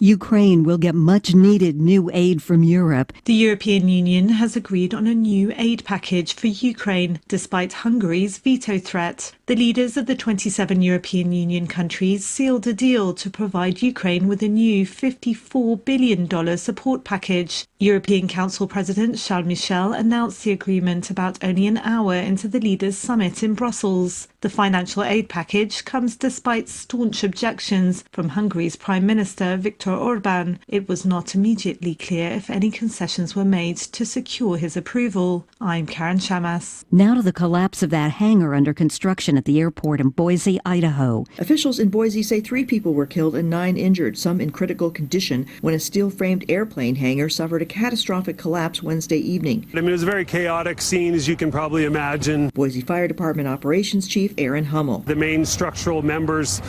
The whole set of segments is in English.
Ukraine will get much-needed new aid from Europe. The European Union has agreed on a new aid package for Ukraine, despite Hungary's veto threat. The leaders of the 27 European Union countries sealed a deal to provide Ukraine with a new $54 billion support package. European Council President Charles Michel announced the agreement about only an hour into the leaders' summit in Brussels. The financial aid package comes despite staunch objections from Hungary's Prime Minister Viktor Orbán. It was not immediately clear if any concessions were made to secure his approval. I'm Karen Shamas. Now to the collapse of that hangar under construction at the airport in Boise, Idaho. Officials in Boise say 3 people were killed and 9 injured, some in critical condition, when a steel-framed airplane hangar suffered a catastrophic collapse Wednesday evening. I mean, it was a very chaotic scene, as you can probably imagine. Boise Fire Department Operations Chief Aaron Hummel. The main structural members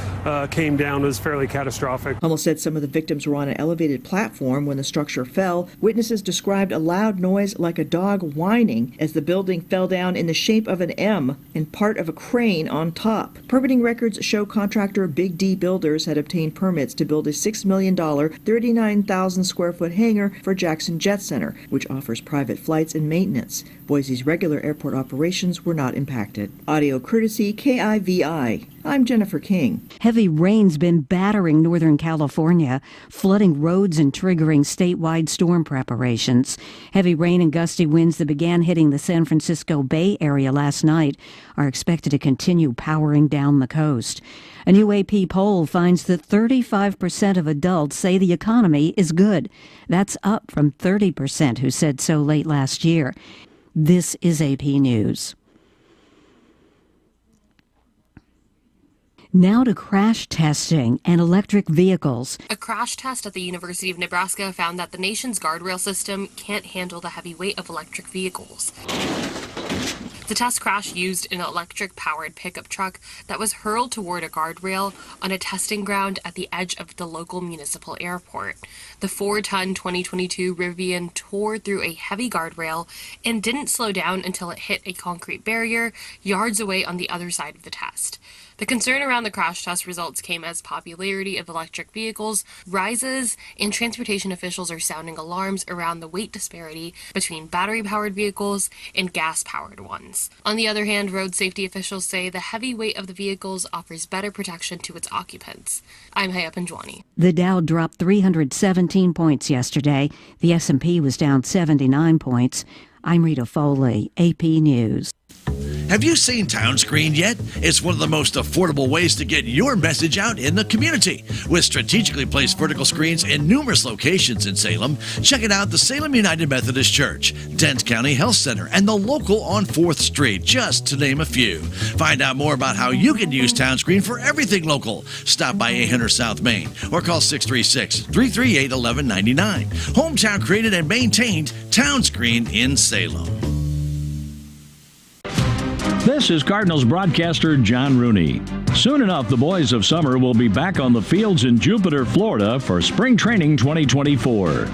came down. It was fairly catastrophic. Hummel said some of the victims were on an elevated platform when the structure fell. Witnesses described a loud noise like a dog whining as the building fell down in the shape of an M and part of a crane on top. Permitting records show contractor Big D Builders had obtained permits to build a $6 million, 39,000 square foot hangar for Jackson Jet Center, which offers private flights and maintenance. Boise's regular airport operations were not impacted. Audio courtesy KIVI. I'm Jennifer King. Heavy rain's been battering Northern California, flooding roads and triggering statewide storm preparations. Heavy rain and gusty winds that began hitting the San Francisco Bay Area last night are expected to continue powering down the coast. A new AP poll finds that 35% of adults say the economy is good. That's up from 30% who said so late last year. This is AP News. Now to crash testing and electric vehicles. A crash test at the University of Nebraska found that the nation's guardrail system can't handle the heavy weight of electric vehicles. The test crash used an electric-powered pickup truck that was hurled toward a guardrail on a testing ground at the edge of the local municipal airport. The 4-ton 2022 Rivian tore through a heavy guardrail and didn't slow down until it hit a concrete barrier yards away on the other side of the test. The concern around the crash test results came as popularity of electric vehicles rises, and transportation officials are sounding alarms around the weight disparity between battery-powered vehicles and gas-powered ones. On the other hand, road safety officials say the heavy weight of the vehicles offers better protection to its occupants. I'm Haya Panjwani. The Dow dropped 317 points yesterday. The S&P was down 79 points. I'm Rita Foley, AP News. Have you seen Townscreen yet? It's one of the most affordable ways to get your message out in the community. With strategically placed vertical screens in numerous locations in Salem, check it out: the Salem United Methodist Church, Dent County Health Center, and the local on 4th Street, just to name a few. Find out more about how you can use Townscreen for everything local. Stop by 800 South Main or call 636-338-1199. Hometown created and maintained, Townscreen in Salem. This is Cardinals broadcaster John Rooney. Soon enough, the boys of summer will be back on the fields in Jupiter, Florida for Spring Training 2024.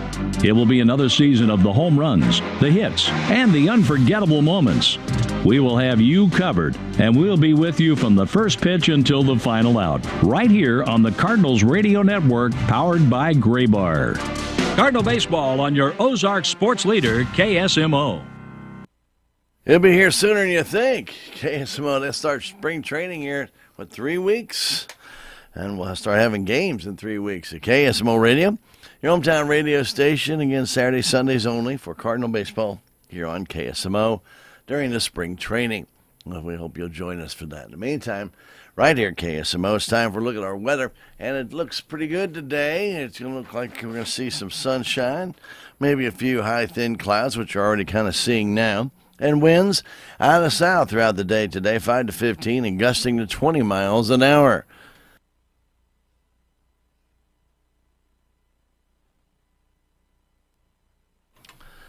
It will be another season of the home runs, the hits, and the unforgettable moments. We will have you covered, and we'll be with you from the first pitch until the final out, right here on the Cardinals Radio Network, powered by Graybar. Cardinal Baseball on your Ozark sports leader, KSMO. It'll be here sooner than you think. KSMO, they start spring training here, 3 weeks? And we'll start having games in 3 weeks at KSMO Radio, your hometown radio station, again, Saturdays, Sundays only for Cardinal Baseball here on KSMO during the spring training. Well, we hope you'll join us for that. In the meantime, right here at KSMO, it's time for a look at our weather, and it looks pretty good today. It's going to look like we're going to see some sunshine, maybe a few high, thin clouds, which we're already kind of seeing now. And winds out of the south throughout the day today, 5 to 15 and gusting to 20 miles an hour.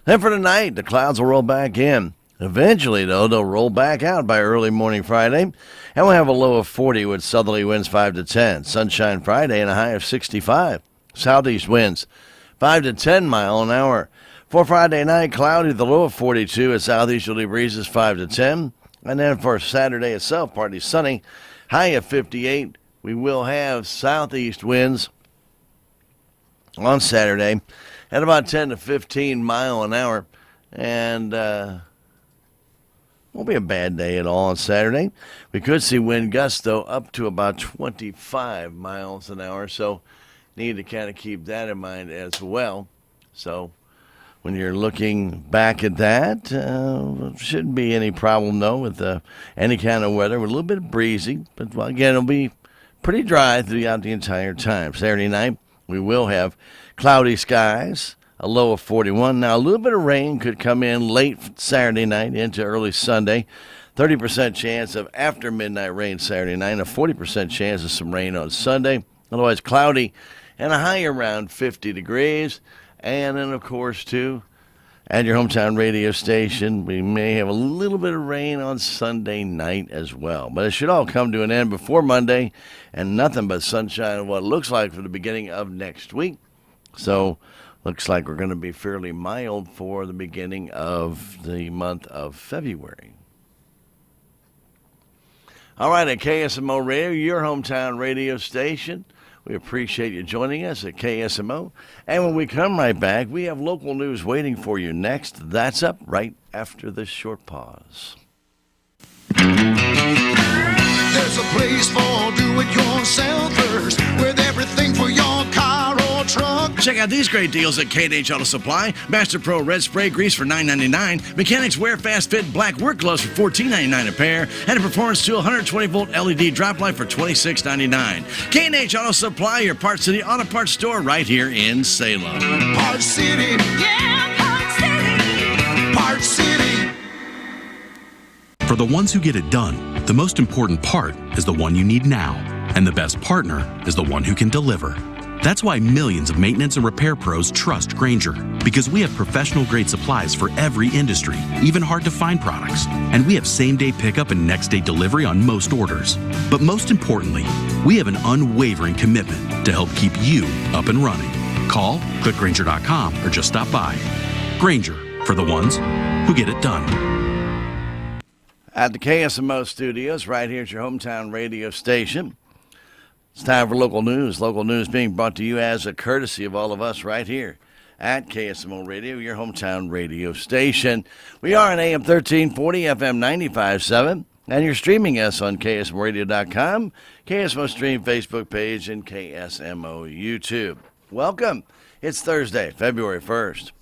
Then for tonight, the clouds will roll back in. Eventually, though, they'll roll back out by early morning Friday, and we'll have a low of 40 with southerly winds 5 to 10. Sunshine Friday and a high of 65. Southeast winds 5 to 10 mile an hour. For Friday night, cloudy, the low of 42 at southeasterly breezes 5 to 10. And then for Saturday itself, partly sunny, high of 58. We will have southeast winds on Saturday at about 10 to 15 mile an hour. And won't be a bad day at all on Saturday. We could see wind gusts, though, up to about 25 miles an hour. So need to kind of keep that in mind as well. So when you're looking back at that, shouldn't be any problem, though, with any kind of weather. We're a little bit breezy, but, well, again, it'll be pretty dry throughout the entire time. Saturday night, we will have cloudy skies, a low of 41. Now, a little bit of rain could come in late Saturday night into early Sunday. 30% chance of after midnight rain Saturday night, a 40% chance of some rain on Sunday. Otherwise, cloudy and a high around 50 degrees. And then, of course, too, at your hometown radio station, we may have a little bit of rain on Sunday night as well. But it should all come to an end before Monday, and nothing but sunshine and what it looks like for the beginning of next week. So, looks like we're going to be fairly mild for the beginning of the month of February. All right, at KSMO Radio, your hometown radio station. We appreciate you joining us at KSMO. And when we come right back, we have local news waiting for you next. That's up right after this short pause. There's a place for do-it-yourselfers with everything for your car or truck. Check out these great deals at K&H Auto Supply. Master Pro Red Spray Grease for $9.99. Mechanics Wear Fast Fit Black Work Gloves for $14.99 a pair. And a Performance Tool 120-volt LED drop light for $26.99. K&H Auto Supply, your Parts City auto parts store right here in Salem. Parts City. Yeah, Parts City. Parts City. For the ones who get it done, the most important part is the one you need now. And the best partner is the one who can deliver. That's why millions of maintenance and repair pros trust Grainger, because we have professional-grade supplies for every industry, even hard-to-find products. And we have same-day pickup and next-day delivery on most orders. But most importantly, we have an unwavering commitment to help keep you up and running. Call, click Grainger.com, or just stop by. Grainger, for the ones who get it done. At the KSMO studios, right here at your hometown radio station. It's time for local news. Local news being brought to you as a courtesy of all of us right here at KSMO Radio, your hometown radio station. We are on AM 1340, FM 95.7, and you're streaming us on KSMOradio.com, KSMO Stream Facebook page, and KSMO YouTube. Welcome. It's Thursday, February 1st.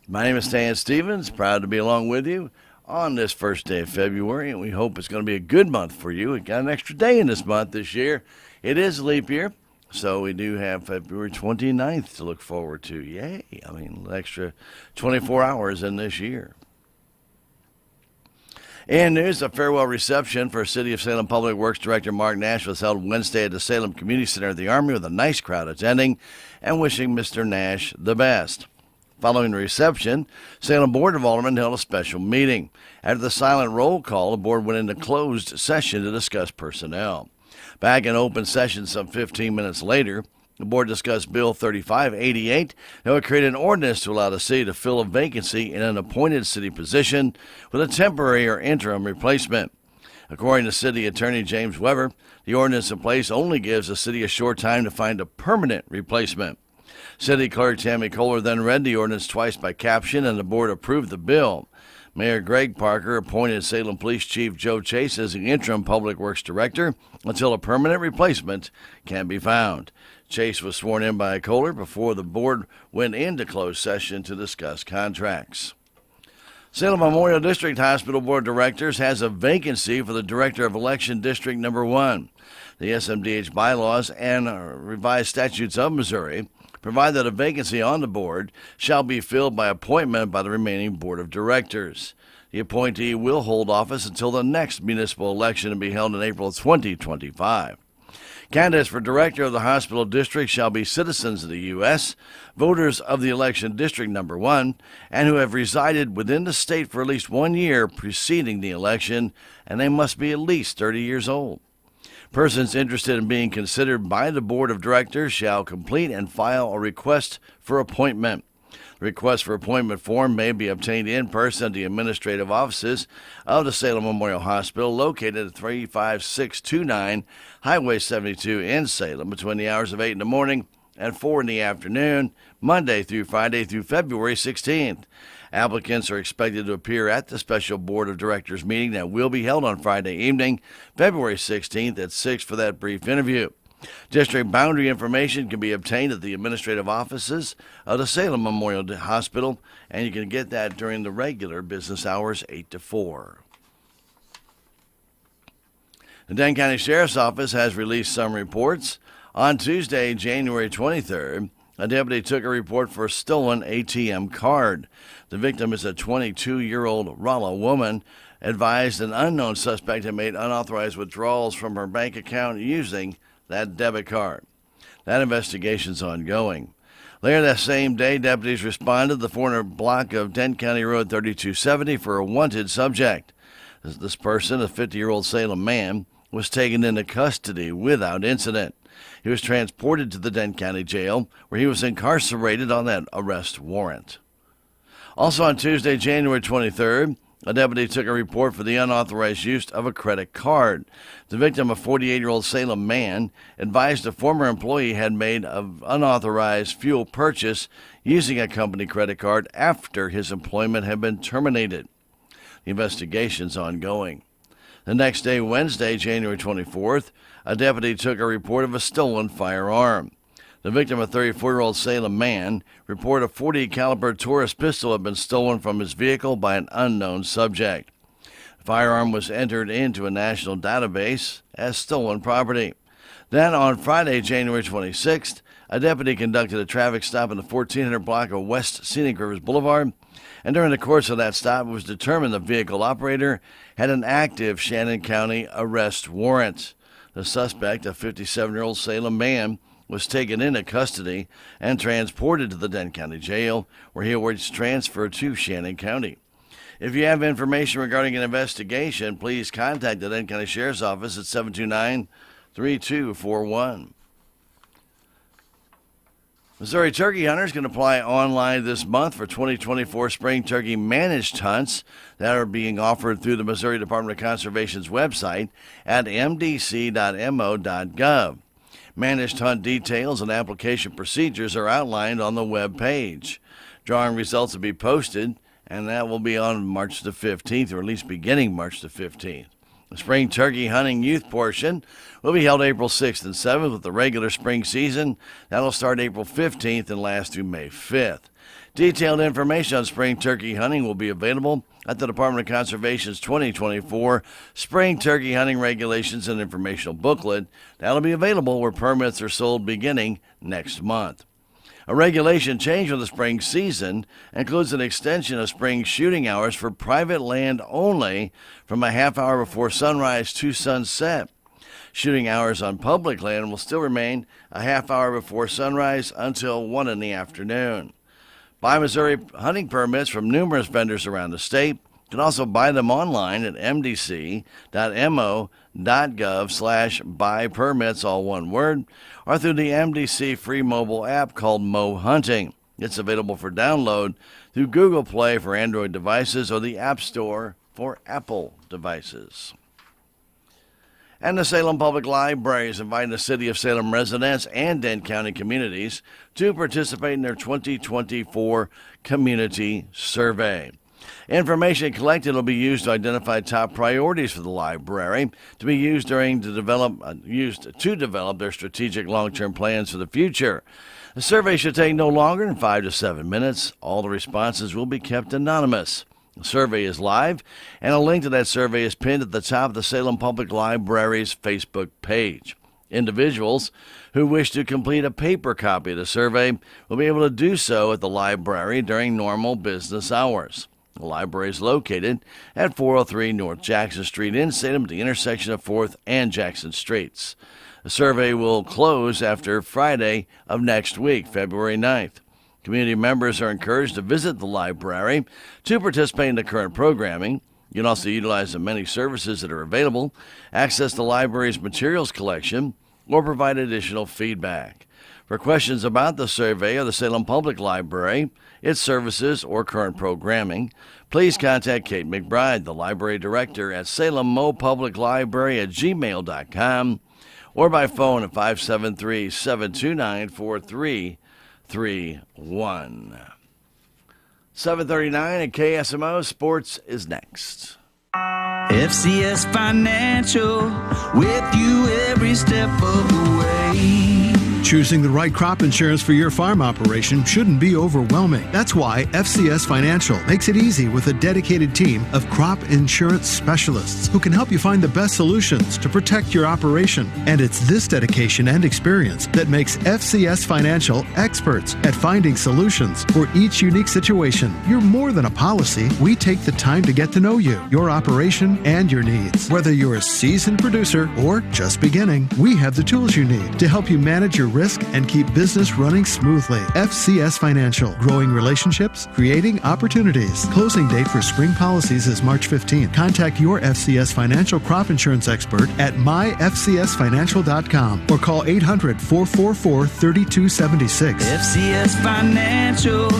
My name is Stan Stevens, proud to be along with you on this first day of February, and we hope it's going to be a good month for you. We got an extra day in this month this year. It is leap year, so we do have February 29th to look forward to. Yay! I mean, an extra 24 hours in this year. In news, a farewell reception for City of Salem Public Works Director Mark Nash was held Wednesday at the Salem Community Center of the Army with a nice crowd attending and wishing Mr. Nash the best. Following the reception, Salem Board of Aldermen held a special meeting. After the silent roll call, the board went into closed session to discuss personnel. Back in open session some 15 minutes later, the board discussed Bill 3588 that would create an ordinance to allow the city to fill a vacancy in an appointed city position with a temporary or interim replacement. According to City Attorney James Weber, the ordinance in place only gives the city a short time to find a permanent replacement. City Clerk Tammy Kohler then read the ordinance twice by caption, and the board approved the bill. Mayor Greg Parker appointed Salem Police Chief Joe Chase as the interim Public Works Director until a permanent replacement can be found. Chase was sworn in by Kohler before the board went into closed session to discuss contracts. Salem Memorial District Hospital Board of Directors has a vacancy for the Director of Election District Number 1. The SMDH bylaws and revised statutes of Missouri provide that a vacancy on the board shall be filled by appointment by the remaining board of directors. The appointee will hold office until the next municipal election to be held in April 2025. Candidates for director of the hospital district shall be citizens of the U.S., voters of the election district number 1, and who have resided within the state for at least 1 year preceding the election, and they must be at least 30 years old. Persons interested in being considered by the Board of Directors shall complete and file a request for appointment. The request for appointment form may be obtained in person at the administrative offices of the Salem Memorial Hospital, located at 35629 Highway 72 in Salem, between the hours of 8 in the morning at 4 in the afternoon, Monday through Friday through February 16th. Applicants are expected to appear at the special Board of Directors meeting that will be held on Friday evening, February 16th at 6 for that brief interview. District boundary information can be obtained at the administrative offices of the Salem Memorial Hospital, and you can get that during the regular business hours, 8 to 4. The Denton County Sheriff's Office has released some reports. On Tuesday, January 23rd, a deputy took a report for a stolen ATM card. The victim is a 22-year-old Rolla woman, advised an unknown suspect had made unauthorized withdrawals from her bank account using that debit card. That investigation's ongoing. Later that same day, deputies responded to the 400 block of Denton County Road 3270 for a wanted subject. This person, a 50-year-old Salem man, was taken into custody without incident. He was transported to the Denton County Jail, where he was incarcerated on that arrest warrant. Also on Tuesday, January 23rd, a deputy took a report for the unauthorized use of a credit card. The victim, a 48-year-old Salem man, advised a former employee had made an unauthorized fuel purchase using a company credit card after his employment had been terminated. The investigation's ongoing. The next day, Wednesday, January 24th, a deputy took a report of a stolen firearm. The victim, a 34-year-old Salem man, reported a .40 caliber Taurus pistol had been stolen from his vehicle by an unknown subject. The firearm was entered into a national database as stolen property. Then on Friday, January 26th, a deputy conducted a traffic stop in the 1400 block of West Scenic Rivers Boulevard, and during the course of that stop, it was determined the vehicle operator had an active Shannon County arrest warrant. The suspect, a 57-year-old Salem man, was taken into custody and transported to the Denton County Jail, where he awaits transfer to Shannon County. If you have information regarding an investigation, please contact the Denton County Sheriff's Office at 729-3241. Missouri turkey hunters can apply online this month for 2024 spring turkey managed hunts that are being offered through the Missouri Department of Conservation's website at mdc.mo.gov. Managed hunt details and application procedures are outlined on the web page. Drawing results will be posted, and that will be on March the 15th, or at least beginning March the 15th. The spring turkey hunting youth portion will be held April 6th and 7th with the regular spring season. That'll start April 15th and last through May 5th. Detailed information on spring turkey hunting will be available at the Department of Conservation's 2024 Spring Turkey Hunting Regulations and Informational Booklet. That'll be available where permits are sold beginning next month. A regulation change for the spring season includes an extension of spring shooting hours for private land only from a half hour before sunrise to sunset. Shooting hours on public land will still remain a half hour before sunrise until 1 in the afternoon. Buy Missouri hunting permits from numerous vendors around the state. You can also buy them online at mdc.mo.gov/buy permits, all one word, or through the MDC free mobile app called Mo Hunting. It's available for download through Google Play for Android devices or the App Store for Apple devices. And the Salem Public Library is inviting the City of Salem residents and Denton County communities to participate in their 2024 Community Survey. Information collected will be used to identify top priorities for the library to be used to develop their strategic long-term plans for the future. The survey should take no longer than 5 to 7 minutes. All the responses will be kept anonymous. The survey is live, and a link to that survey is pinned at the top of the Salem Public Library's Facebook page. Individuals who wish to complete a paper copy of the survey will be able to do so at the library during normal business hours. The library is located at 403 North Jackson Street in Salem at the intersection of 4th and Jackson Streets. The survey will close after Friday of next week, February 9th. Community members are encouraged to visit the library to participate in the current programming. You can also utilize the many services that are available, access the library's materials collection, or provide additional feedback. For questions about the survey or the Salem Public Library, its services, or current programming, please contact Kate McBride, the library director at Salem Mo Public Library at gmail.com, or by phone at 573-729-4331. 7:39 at KSMO. Sports is next. FCS Financial, with you every step of the way. Choosing the right crop insurance for your farm operation shouldn't be overwhelming. That's why FCS Financial makes it easy with a dedicated team of crop insurance specialists who can help you find the best solutions to protect your operation. And it's this dedication and experience that makes FCS Financial experts at finding solutions for each unique situation. You're more than a policy. We take the time to get to know you, your operation, and your needs. Whether you're a seasoned producer or just beginning, we have the tools you need to help you manage your risk and keep business running smoothly. FCS Financial, growing relationships, creating opportunities. Closing date for spring policies is March 15th. Contact your FCS Financial crop insurance expert at myfcsfinancial.com or call 800-444-3276. FCS Financial,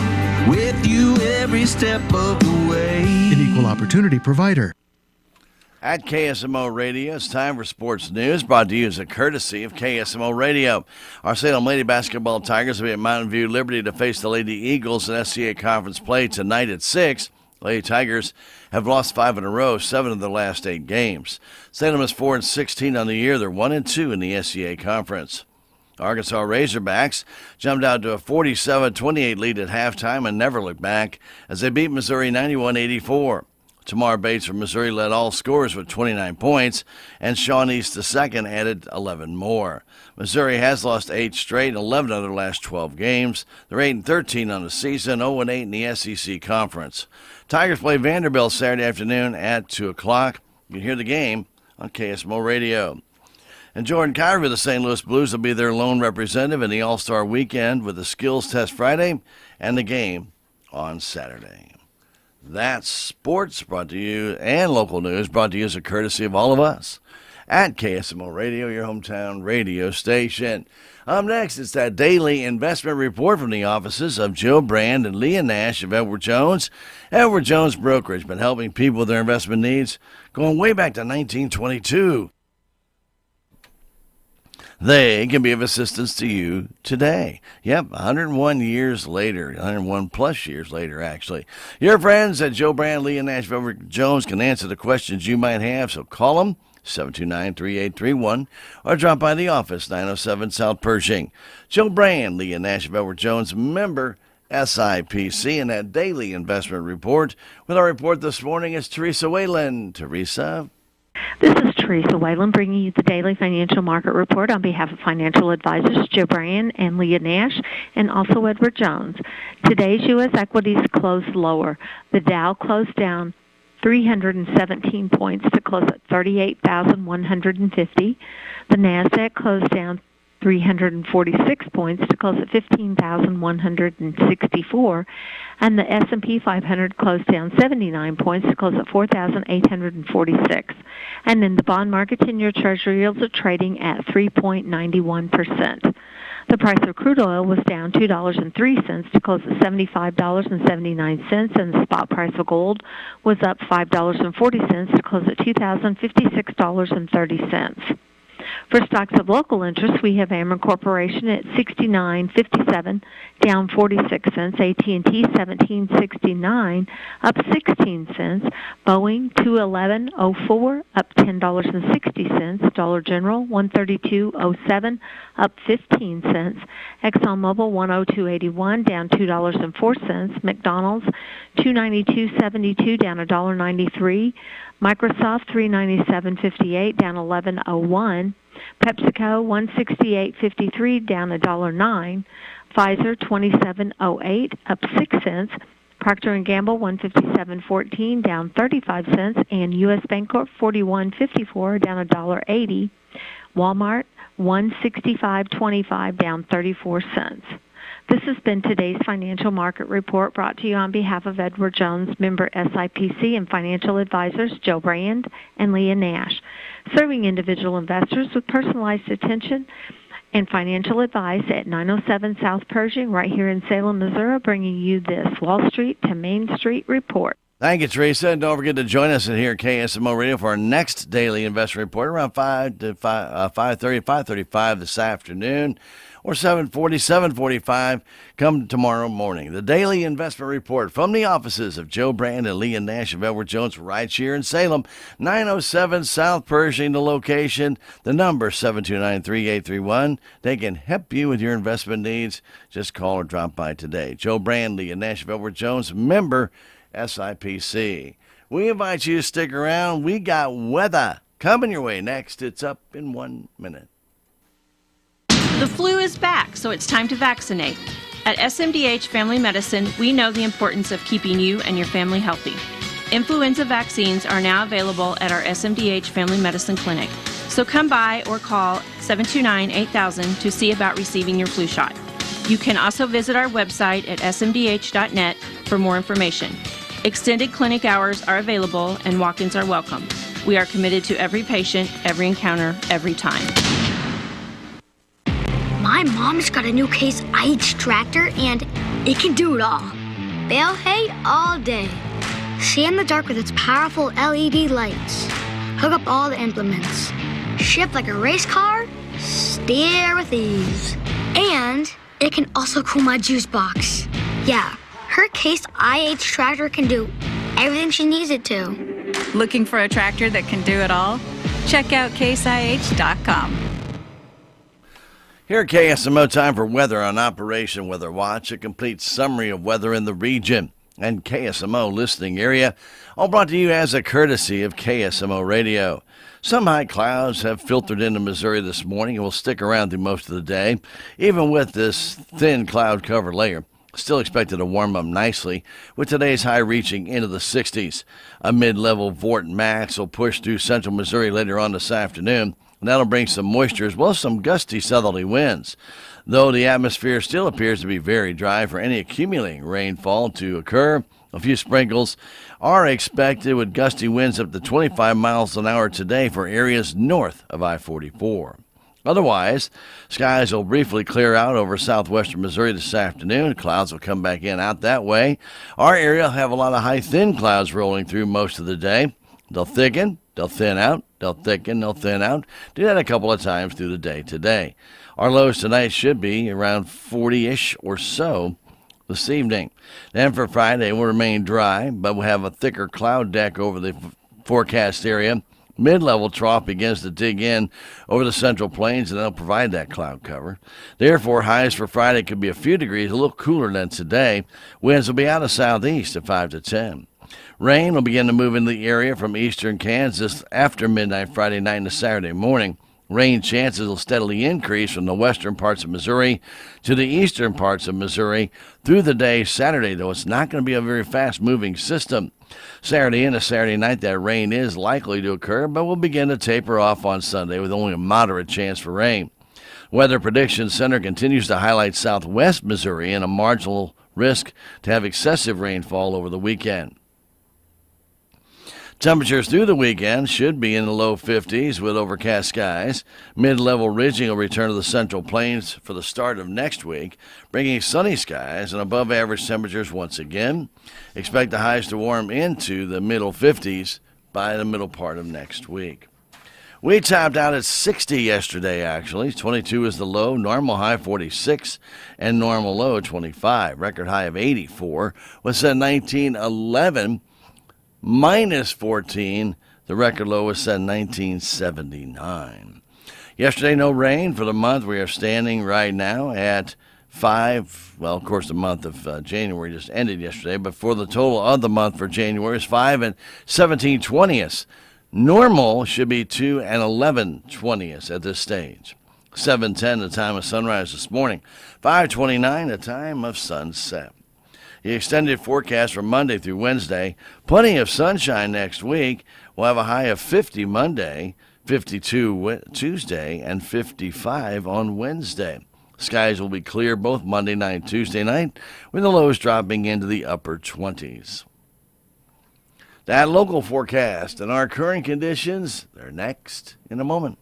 with you every step of the way. An equal opportunity provider. At KSMO Radio, it's time for sports news, brought to you as a courtesy of KSMO Radio. Our Salem Lady Basketball Tigers will be at Mountain View Liberty to face the Lady Eagles in SCA Conference play tonight at 6. Lady Tigers have lost 5 in a row, 7 of their last 8 games. Salem is 4-16 on the year. They're 1-2 in the SCA Conference. Arkansas Razorbacks jumped out to a 47-28 lead at halftime and never looked back as they beat Missouri 91-84. Tamar Bates from Missouri led all scorers with 29 points, and Sean East II added 11 more. Missouri has lost 8 straight, 11 of their last 12 games. They're 8-13 on the season, 0-8 in the SEC Conference. Tigers play Vanderbilt Saturday afternoon at 2 o'clock. You can hear the game on KSMO Radio. And Jordan Kyrie of the St. Louis Blues will be their lone representative in the All-Star Weekend with the skills test Friday and the game on Saturday. That's sports brought to you, and local news brought to you as a courtesy of all of us at KSMO Radio, your hometown radio station. Up next, it's that daily investment report from the offices of Joe Brand and Leah Nash of Edward Jones. Edward Jones Brokerage, been helping people with their investment needs going way back to 1922. They can be of assistance to you today. Yep, 101 years later, 101 plus years later, actually. Your friends at Joe Brand, Leah Nash, Edward Jones can answer the questions you might have, so call them, 729-3831, or drop by the office, 907 South Pershing. Joe Brand, Leah Nash, Edward Jones, member SIPC, and that daily investment report. With our report this morning is Teresa Whalen. Teresa. This is Teresa Whalen bringing you the Daily Financial Market Report on behalf of financial advisors Joe Brand and Leah Nash, and also Edward Jones. Today's U.S. equities closed lower. The Dow closed down 317 points to close at 38,150. The NASDAQ closed down 346 points to close at 15,164, and the S&P 500 closed down 79 points to close at 4,846. And in the bond market, 10-year Treasury yields are trading at 3.91%. The price of crude oil was down $2.03 to close at $75.79, and the spot price of gold was up $5.40 to close at $2,056.30. For stocks of local interest, we have Ameren Corporation at $69.57, down 46 cents. AT&T $17.69, up 16 cents. Boeing $211.04, up $10.60. Dollar General $132.07, up 15 cents. ExxonMobil $102.81, down $2.04. McDonald's $292.72, down $1.93. Microsoft $397.58, down $11.01. PepsiCo $168.53, down $1.09. Pfizer $27.08, up 6 cents. Procter & Gamble $157.14, down 35 cents, and U.S. Bancorp $41.54, down $1.80. Walmart $165.25, down 34 cents. This has been today's financial market report brought to you on behalf of Edward Jones, member SIPC, and financial advisors Joe Brand and Leah Nash, serving individual investors with personalized attention and financial advice at 907 South Pershing right here in Salem, Missouri, bringing you this Wall Street to Main Street report. Thank you, Teresa. And don't forget to join us here at KSMO Radio for our next daily investment report around 5 to 5:30, 5:35 this afternoon, or 7:40, 7:45 come tomorrow morning. The daily investment report from the offices of Joe Brand and Leah Nash of Edward Jones right here in Salem, 907 South Pershing, the location, the number 729-3831. They can help you with your investment needs. Just call or drop by today. Joe Brand, Leah Nash of Edward Jones, member SIPC. We invite you to stick around. We got weather coming your way next. It's up in 1 minute. The flu is back, so it's time to vaccinate. At SMDH Family Medicine, we know the importance of keeping you and your family healthy. Influenza vaccines are now available at our SMDH Family Medicine Clinic. So come by or call 729-8000 to see about receiving your flu shot. You can also visit our website at smdh.net for more information. Extended clinic hours are available and walk-ins are welcome. We are committed to every patient, every encounter, every time. My mom's got a new Case IH tractor and it can do it all. Bale hay all day. See in the dark with its powerful LED lights. Hook up all the implements. Shift like a race car. Steer with ease. And it can also cool my juice box. Yeah, her Case IH tractor can do everything she needs it to. Looking for a tractor that can do it all? Check out caseih.com. Here at KSMO, time for weather on Operation Weather Watch, a complete summary of weather in the region and KSMO listening area, all brought to you as a courtesy of KSMO Radio. Some high clouds have filtered into Missouri this morning and will stick around through most of the day. Even with this thin cloud cover layer, still expected to warm up nicely, with today's high reaching into the 60s. A mid-level Vort Max will push through central Missouri later on this afternoon, and that'll bring some moisture as well as some gusty southerly winds. Though the atmosphere still appears to be very dry for any accumulating rainfall to occur, a few sprinkles are expected with gusty winds up to 25 miles an hour today for areas north of I-44. Otherwise, skies will briefly clear out over southwestern Missouri this afternoon. Clouds will come back in out that way. Our area will have a lot of high, thin clouds rolling through most of the day. They'll thicken, they'll thin out, they'll thicken, they'll thin out. Do that a couple of times through the day today. Our lows tonight should be around 40-ish or so this evening. Then for Friday, we'll remain dry, but we'll have a thicker cloud deck over the forecast area. Mid-level trough begins to dig in over the central plains, and they'll provide that cloud cover. Therefore, highs for Friday could be a few degrees, a little cooler than today. Winds will be out of southeast at 5 to 10. Rain will begin to move into the area from eastern Kansas after midnight Friday night into Saturday morning. Rain chances will steadily increase from the western parts of Missouri to the eastern parts of Missouri through the day Saturday, though it's not going to be a very fast-moving system. Saturday into Saturday night, that rain is likely to occur, but will begin to taper off on Sunday with only a moderate chance for rain. Weather Prediction Center continues to highlight southwest Missouri and a marginal risk to have excessive rainfall over the weekend. Temperatures through the weekend should be in the low 50s with overcast skies. Mid-level ridging will return to the central plains for the start of next week, bringing sunny skies and above-average temperatures once again. Expect the highs to warm into the middle 50s by the middle part of next week. We topped out at 60 yesterday, actually. 22 is the low, normal high 46, and normal low 25. Record high of 84 was set 1911. Minus 14, the record low was set in 1979. Yesterday, no rain for the month. We are standing right now at 5. Well, of course, the month of January just ended yesterday, but for the total of the month for January is 5 and 17/20. Normal should be 2 and 11/20 at this stage. 7:10, the time of sunrise this morning. 5:29, the time of sunset. The extended forecast for Monday through Wednesday. Plenty of sunshine next week. We'll have a high of 50 Monday, 52 Tuesday, and 55 on Wednesday. Skies will be clear both Monday night and Tuesday night, with the lows dropping into the upper 20s. That local forecast and our current conditions, they're next in a moment.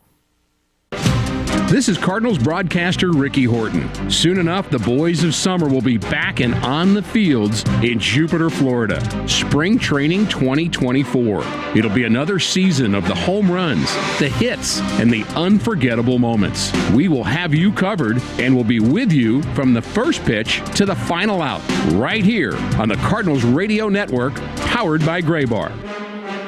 This is Cardinals broadcaster Ricky Horton. Soon enough, the boys of summer will be back and on the fields in Jupiter, Florida. Spring Training 2024. It'll be another season of the home runs, the hits, and the unforgettable moments. We will have you covered and will be with you from the first pitch to the final out, right here on the Cardinals Radio Network, powered by Graybar.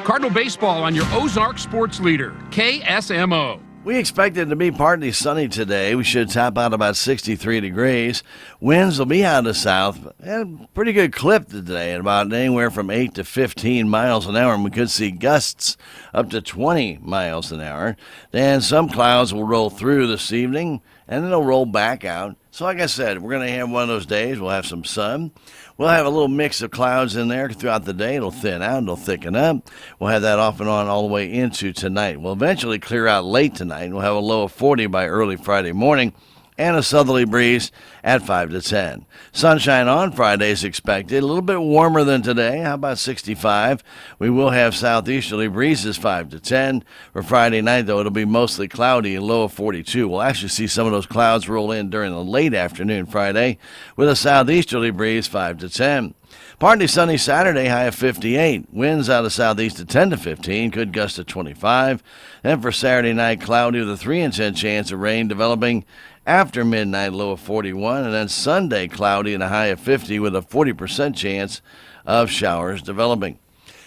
Cardinal Baseball on your Ozark Sports Leader, KSMO. We expect it to be partly sunny today. We should top out about 63 degrees. Winds will be out of the south at a pretty good clip today at about anywhere from 8 to 15 miles an hour. And we could see gusts up to 20 miles an hour. Then some clouds will roll through this evening, and then they'll roll back out. So like I said, we're going to have one of those days. We'll have some sun. We'll have a little mix of clouds in there throughout the day. It'll thin out. It'll thicken up. We'll have that off and on all the way into tonight. We'll eventually clear out late tonight. We'll have a low of 40 by early Friday morning and a southerly breeze at 5 to 10. Sunshine on Friday is expected. A little bit warmer than today. How about 65? We will have southeasterly breezes 5 to 10. For Friday night, though, it'll be mostly cloudy and low of 42. We'll actually see some of those clouds roll in during the late afternoon Friday with a southeasterly breeze 5 to 10. Partly sunny Saturday, high of 58. Winds out of southeast at 10 to 15, could gust to 25. Then for Saturday night, cloudy with a 3 in 10 chance of rain developing after midnight, low of 41. And then Sunday, cloudy and a high of 50 with a 40% chance of showers developing.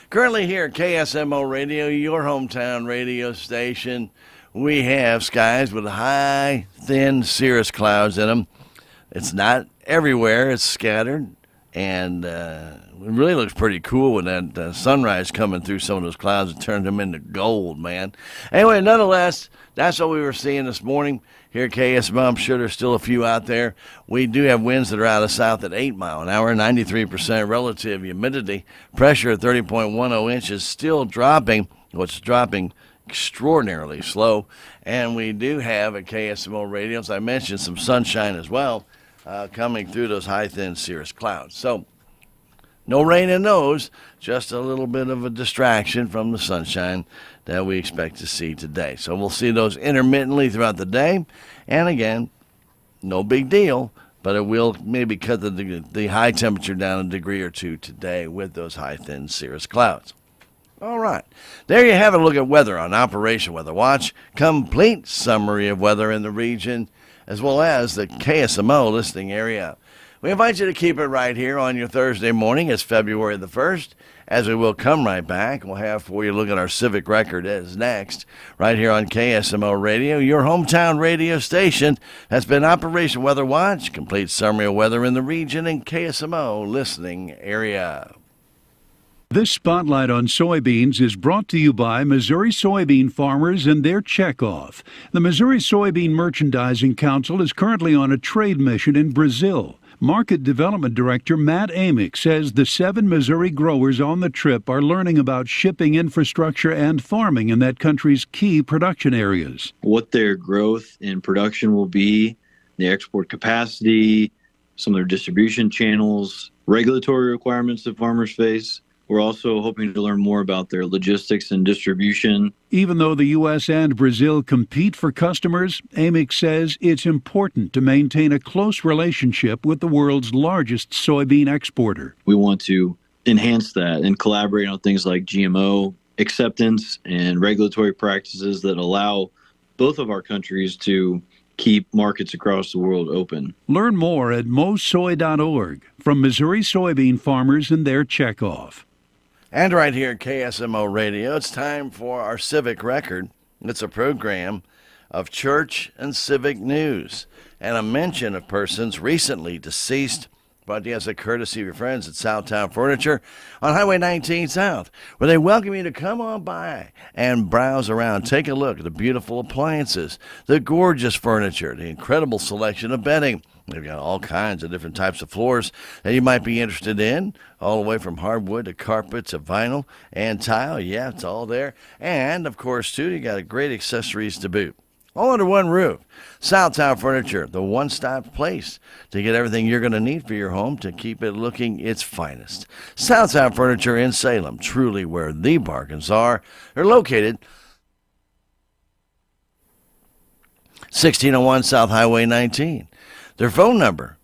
Currently here at KSMO Radio, your hometown radio station, we have skies with high, thin cirrus clouds in them. It's not everywhere. It's scattered. And it really looks pretty cool with that sunrise coming through some of those clouds and turned them into gold, man. Anyway, nonetheless, that's what we were seeing this morning here at KSMO. I'm sure there's still a few out there. We do have winds that are out of south at 8 miles an hour, 93% relative humidity. Pressure at 30.10 inches, still dropping. What's dropping extraordinarily slow. And we do have at KSMO Radio, as I mentioned, some sunshine as well. Coming through those high, thin cirrus clouds. So, no rain in those, just a little bit of a distraction from the sunshine that we expect to see today. So, we'll see those intermittently throughout the day. And again, no big deal, but it will maybe cut the high temperature down a degree or two today with those high, thin cirrus clouds. All right. There you have a look at weather on Operation Weather Watch. Complete summary of weather in the region, as well as the KSMO listening area. We invite you to keep it right here on your Thursday morning. It's February the 1st, as we will come right back. We'll have for you a look at our civic record as next, right here on KSMO Radio, your hometown radio station. That's been Operation Weather Watch, complete summary of weather in the region and KSMO listening area. This spotlight on soybeans is brought to you by Missouri soybean farmers and their checkoff. The Missouri Soybean Merchandising Council is currently on a trade mission in Brazil. Market Development Director Matt Amick says the 7 Missouri growers on the trip are learning about shipping infrastructure and farming in that country's key production areas. What their growth in production will be, the export capacity, some of their distribution channels, regulatory requirements that farmers face. We're also hoping to learn more about their logistics and distribution. Even though the U.S. and Brazil compete for customers, Amick says it's important to maintain a close relationship with the world's largest soybean exporter. We want to enhance that and collaborate on things like GMO acceptance and regulatory practices that allow both of our countries to keep markets across the world open. Learn more at mosoy.org from Missouri soybean farmers and their checkoff. And right here at KSMO Radio, it's time for our Civic Record. It's a program of church and civic news and a mention of persons recently deceased, brought to you as a courtesy of your friends at Southtown Furniture on Highway 19 South, where they welcome you to come on by and browse around, take a look at the beautiful appliances, the gorgeous furniture, the incredible selection of bedding. They've got all kinds of different types of floors that you might be interested in, all the way from hardwood to carpet to vinyl and tile. Yeah, it's all there. And, of course, too, you got great accessories to boot. All under one roof. Southtown Furniture, the one-stop place to get everything you're going to need for your home to keep it looking its finest. Southtown Furniture in Salem, truly where the bargains are. They're located 1601 South Highway 19. Their phone number,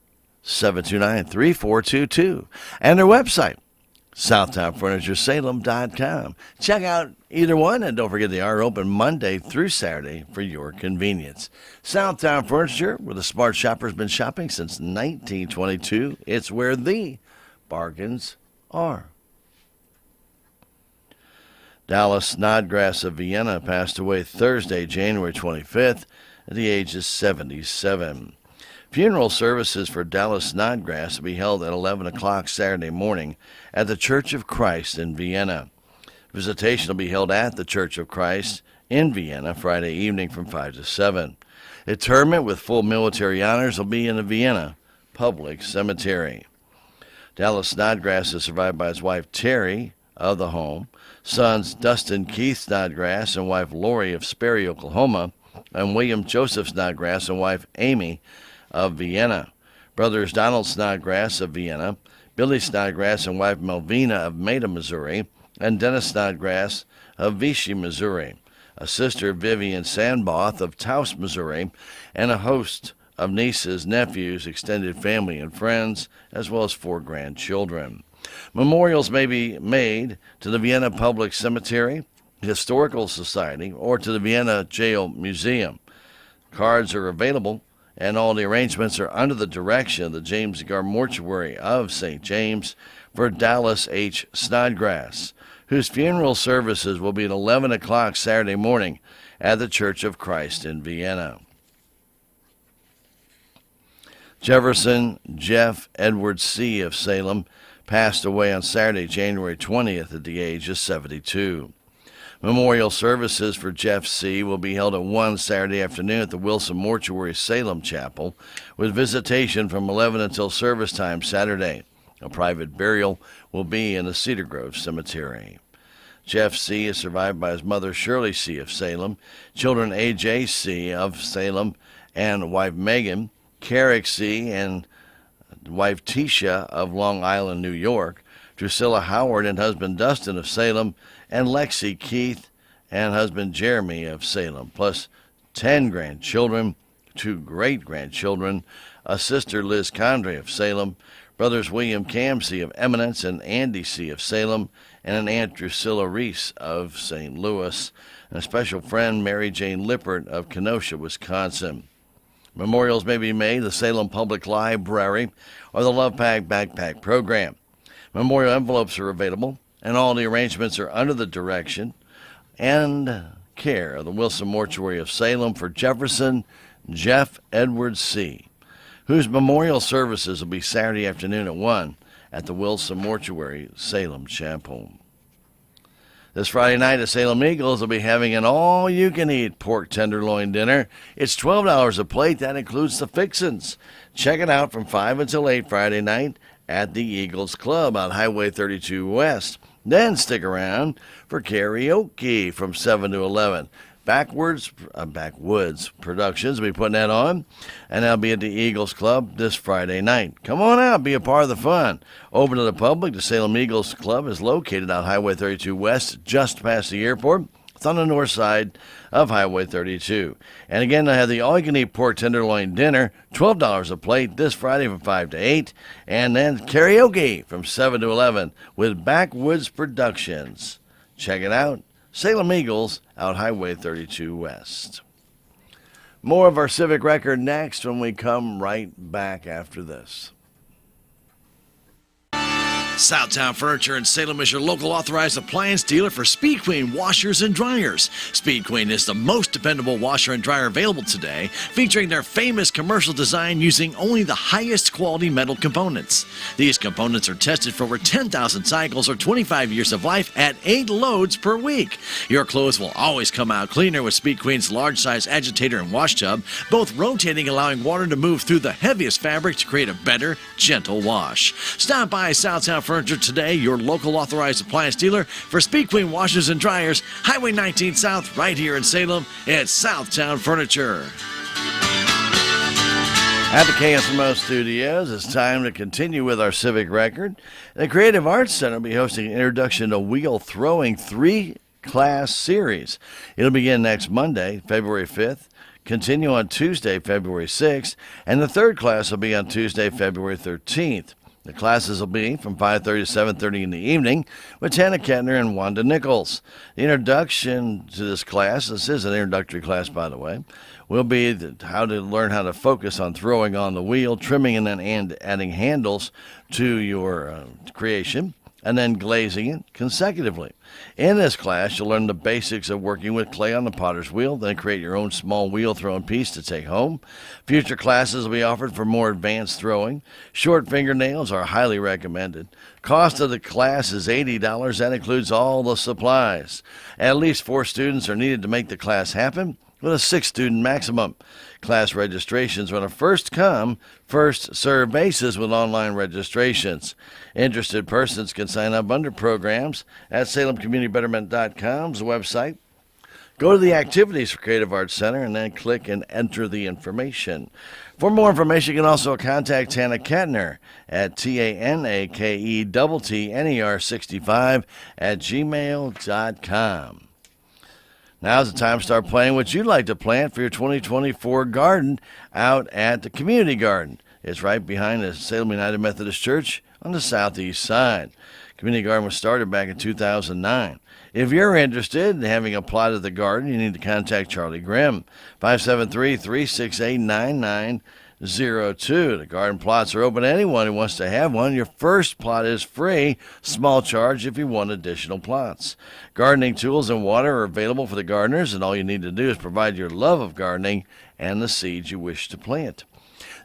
729-3422. And their website, SouthtownFurnitureSalem.com. Check out either one, and don't forget they are open Monday through Saturday for your convenience. Southtown Furniture, where the smart shopper's been shopping since 1922. It's where the bargains are. Dallas Snodgrass of Vienna passed away Thursday, January 25th, at the age of 77. Funeral services for Dallas Snodgrass will be held at 11 o'clock Saturday morning at the Church of Christ in Vienna. Visitation will be held at the Church of Christ in Vienna Friday evening from 5 to 7. Interment with full military honors will be in the Vienna Public Cemetery. Dallas Snodgrass is survived by his wife Terry of the home, sons Dustin Keith Snodgrass and wife Lori of Sperry, Oklahoma, and William Joseph Snodgrass and wife Amy of Vienna. Brothers Donald Snodgrass of Vienna, Billy Snodgrass and wife Melvina of Maida, Missouri, and Dennis Snodgrass of Vichy, Missouri. A sister, Vivian Sandboth of Taos, Missouri, and a host of nieces, nephews, extended family, and friends, as well as 4 grandchildren. Memorials may be made to the Vienna Public Cemetery, Historical Society, or to the Vienna Jail Museum. Cards are available, and all the arrangements are under the direction of the James Gar Mortuary of St. James for Dallas H. Snodgrass, whose funeral services will be at 11 o'clock Saturday morning at the Church of Christ in Vienna. Jefferson Jeff Edward C. of Salem passed away on Saturday, January 20th at the age of 72. Memorial services for Jeff C. will be held at 1 Saturday afternoon at the Wilson Mortuary Salem Chapel, with visitation from 11 until service time Saturday. A private burial will be in the Cedar Grove Cemetery. Jeff C. is survived by his mother Shirley C. of Salem, children A.J. C. of Salem and wife Megan, Carrick C. and wife Tisha of Long Island, New York, Drusilla Howard and husband Dustin of Salem, and Lexi Keith and husband Jeremy of Salem, plus 10 grandchildren, 2 great-grandchildren, a sister Liz Condrey of Salem, brothers William Cam C. of Eminence and Andy C. of Salem, and an aunt Drusilla Reese of St. Louis, and a special friend Mary Jane Lippert of Kenosha, Wisconsin. Memorials may be made at the Salem Public Library or the Love Pack Backpack Program. Memorial envelopes are available, and all the arrangements are under the direction and care of the Wilson Mortuary of Salem for Jefferson Jeff Edwards C., whose memorial services will be Saturday afternoon at 1 at the Wilson Mortuary Salem Chapel. This Friday night, the Salem Eagles will be having an all-you-can-eat pork tenderloin dinner. It's $12 a plate. That includes the fixins. Check it out from 5 until 8 Friday night at the Eagles Club on Highway 32 West. Then stick around for karaoke from 7 to 11. Backwoods Productions will be putting that on, and that'll be at the Eagles Club this Friday night. Come on out, be a part of the fun. Open to the public, the Salem Eagles Club is located on Highway 32 West, just past the airport. It's on the north side of Highway 32. And again, they have the all-you-can-eat pork tenderloin dinner, $12 a plate this Friday from 5 to 8. And then karaoke from 7 to 11 with Backwoods Productions. Check it out. Salem Eagles out Highway 32 West. More of our Civic Record next when we come right back after this. Southtown Furniture in Salem is your local authorized appliance dealer for Speed Queen washers and dryers. Speed Queen is the most dependable washer and dryer available today, featuring their famous commercial design using only the highest quality metal components. These components are tested for over 10,000 cycles or 25 years of life at 8 loads per week. Your clothes will always come out cleaner with Speed Queen's large size agitator and wash tub, both rotating, allowing water to move through the heaviest fabric to create a better, gentle wash. Stop by Southtown Furniture today, your local authorized appliance dealer for Speed Queen washers and dryers, Highway 19 South, right here in Salem. It's Southtown Furniture. At the KSMO studios, it's time to continue with our Civic Record. The Creative Arts Center will be hosting an introduction to wheel throwing 3-class series. It'll begin next Monday, February 5th. continue on Tuesday, February 6th, and the third class will be on Tuesday, February 13th. The classes will be from 5:30 to 7:30 in the evening with Tana Kettner and Wanda Nichols. The introduction to this class, this is an introductory class, by the way, will be how to learn how to focus on throwing on the wheel, trimming and adding handles to your creation, and then glazing it consecutively. In this class, you'll learn the basics of working with clay on the potter's wheel, then create your own small wheel throwing piece to take home. Future classes will be offered for more advanced throwing. Short fingernails are highly recommended. Cost of the class is $80. That includes all the supplies. At least 4 students are needed to make the class happen, with a 6-student maximum. Class registrations are on a first-come, first-served basis with online registrations. Interested persons can sign up under programs at SalemCommunityBetterment.com's website. Go to the Activities for Creative Arts Center and then click and enter the information. For more information, you can also contact Tana Kettner at TANAKETTNER65 at gmail.com. Now's the time to start planting what you'd like to plant for your 2024 garden out at the community garden. It's right behind the Salem United Methodist Church on the southeast side. Community garden was started back in 2009. If you're interested in having a plot of the garden, you need to contact Charlie Grimm, 573-368-9902. The garden plots are open to anyone who wants to have one. Your first plot is free, small charge if you want additional plots. Gardening tools and water are available for the gardeners, and all you need to do is provide your love of gardening and the seeds you wish to plant.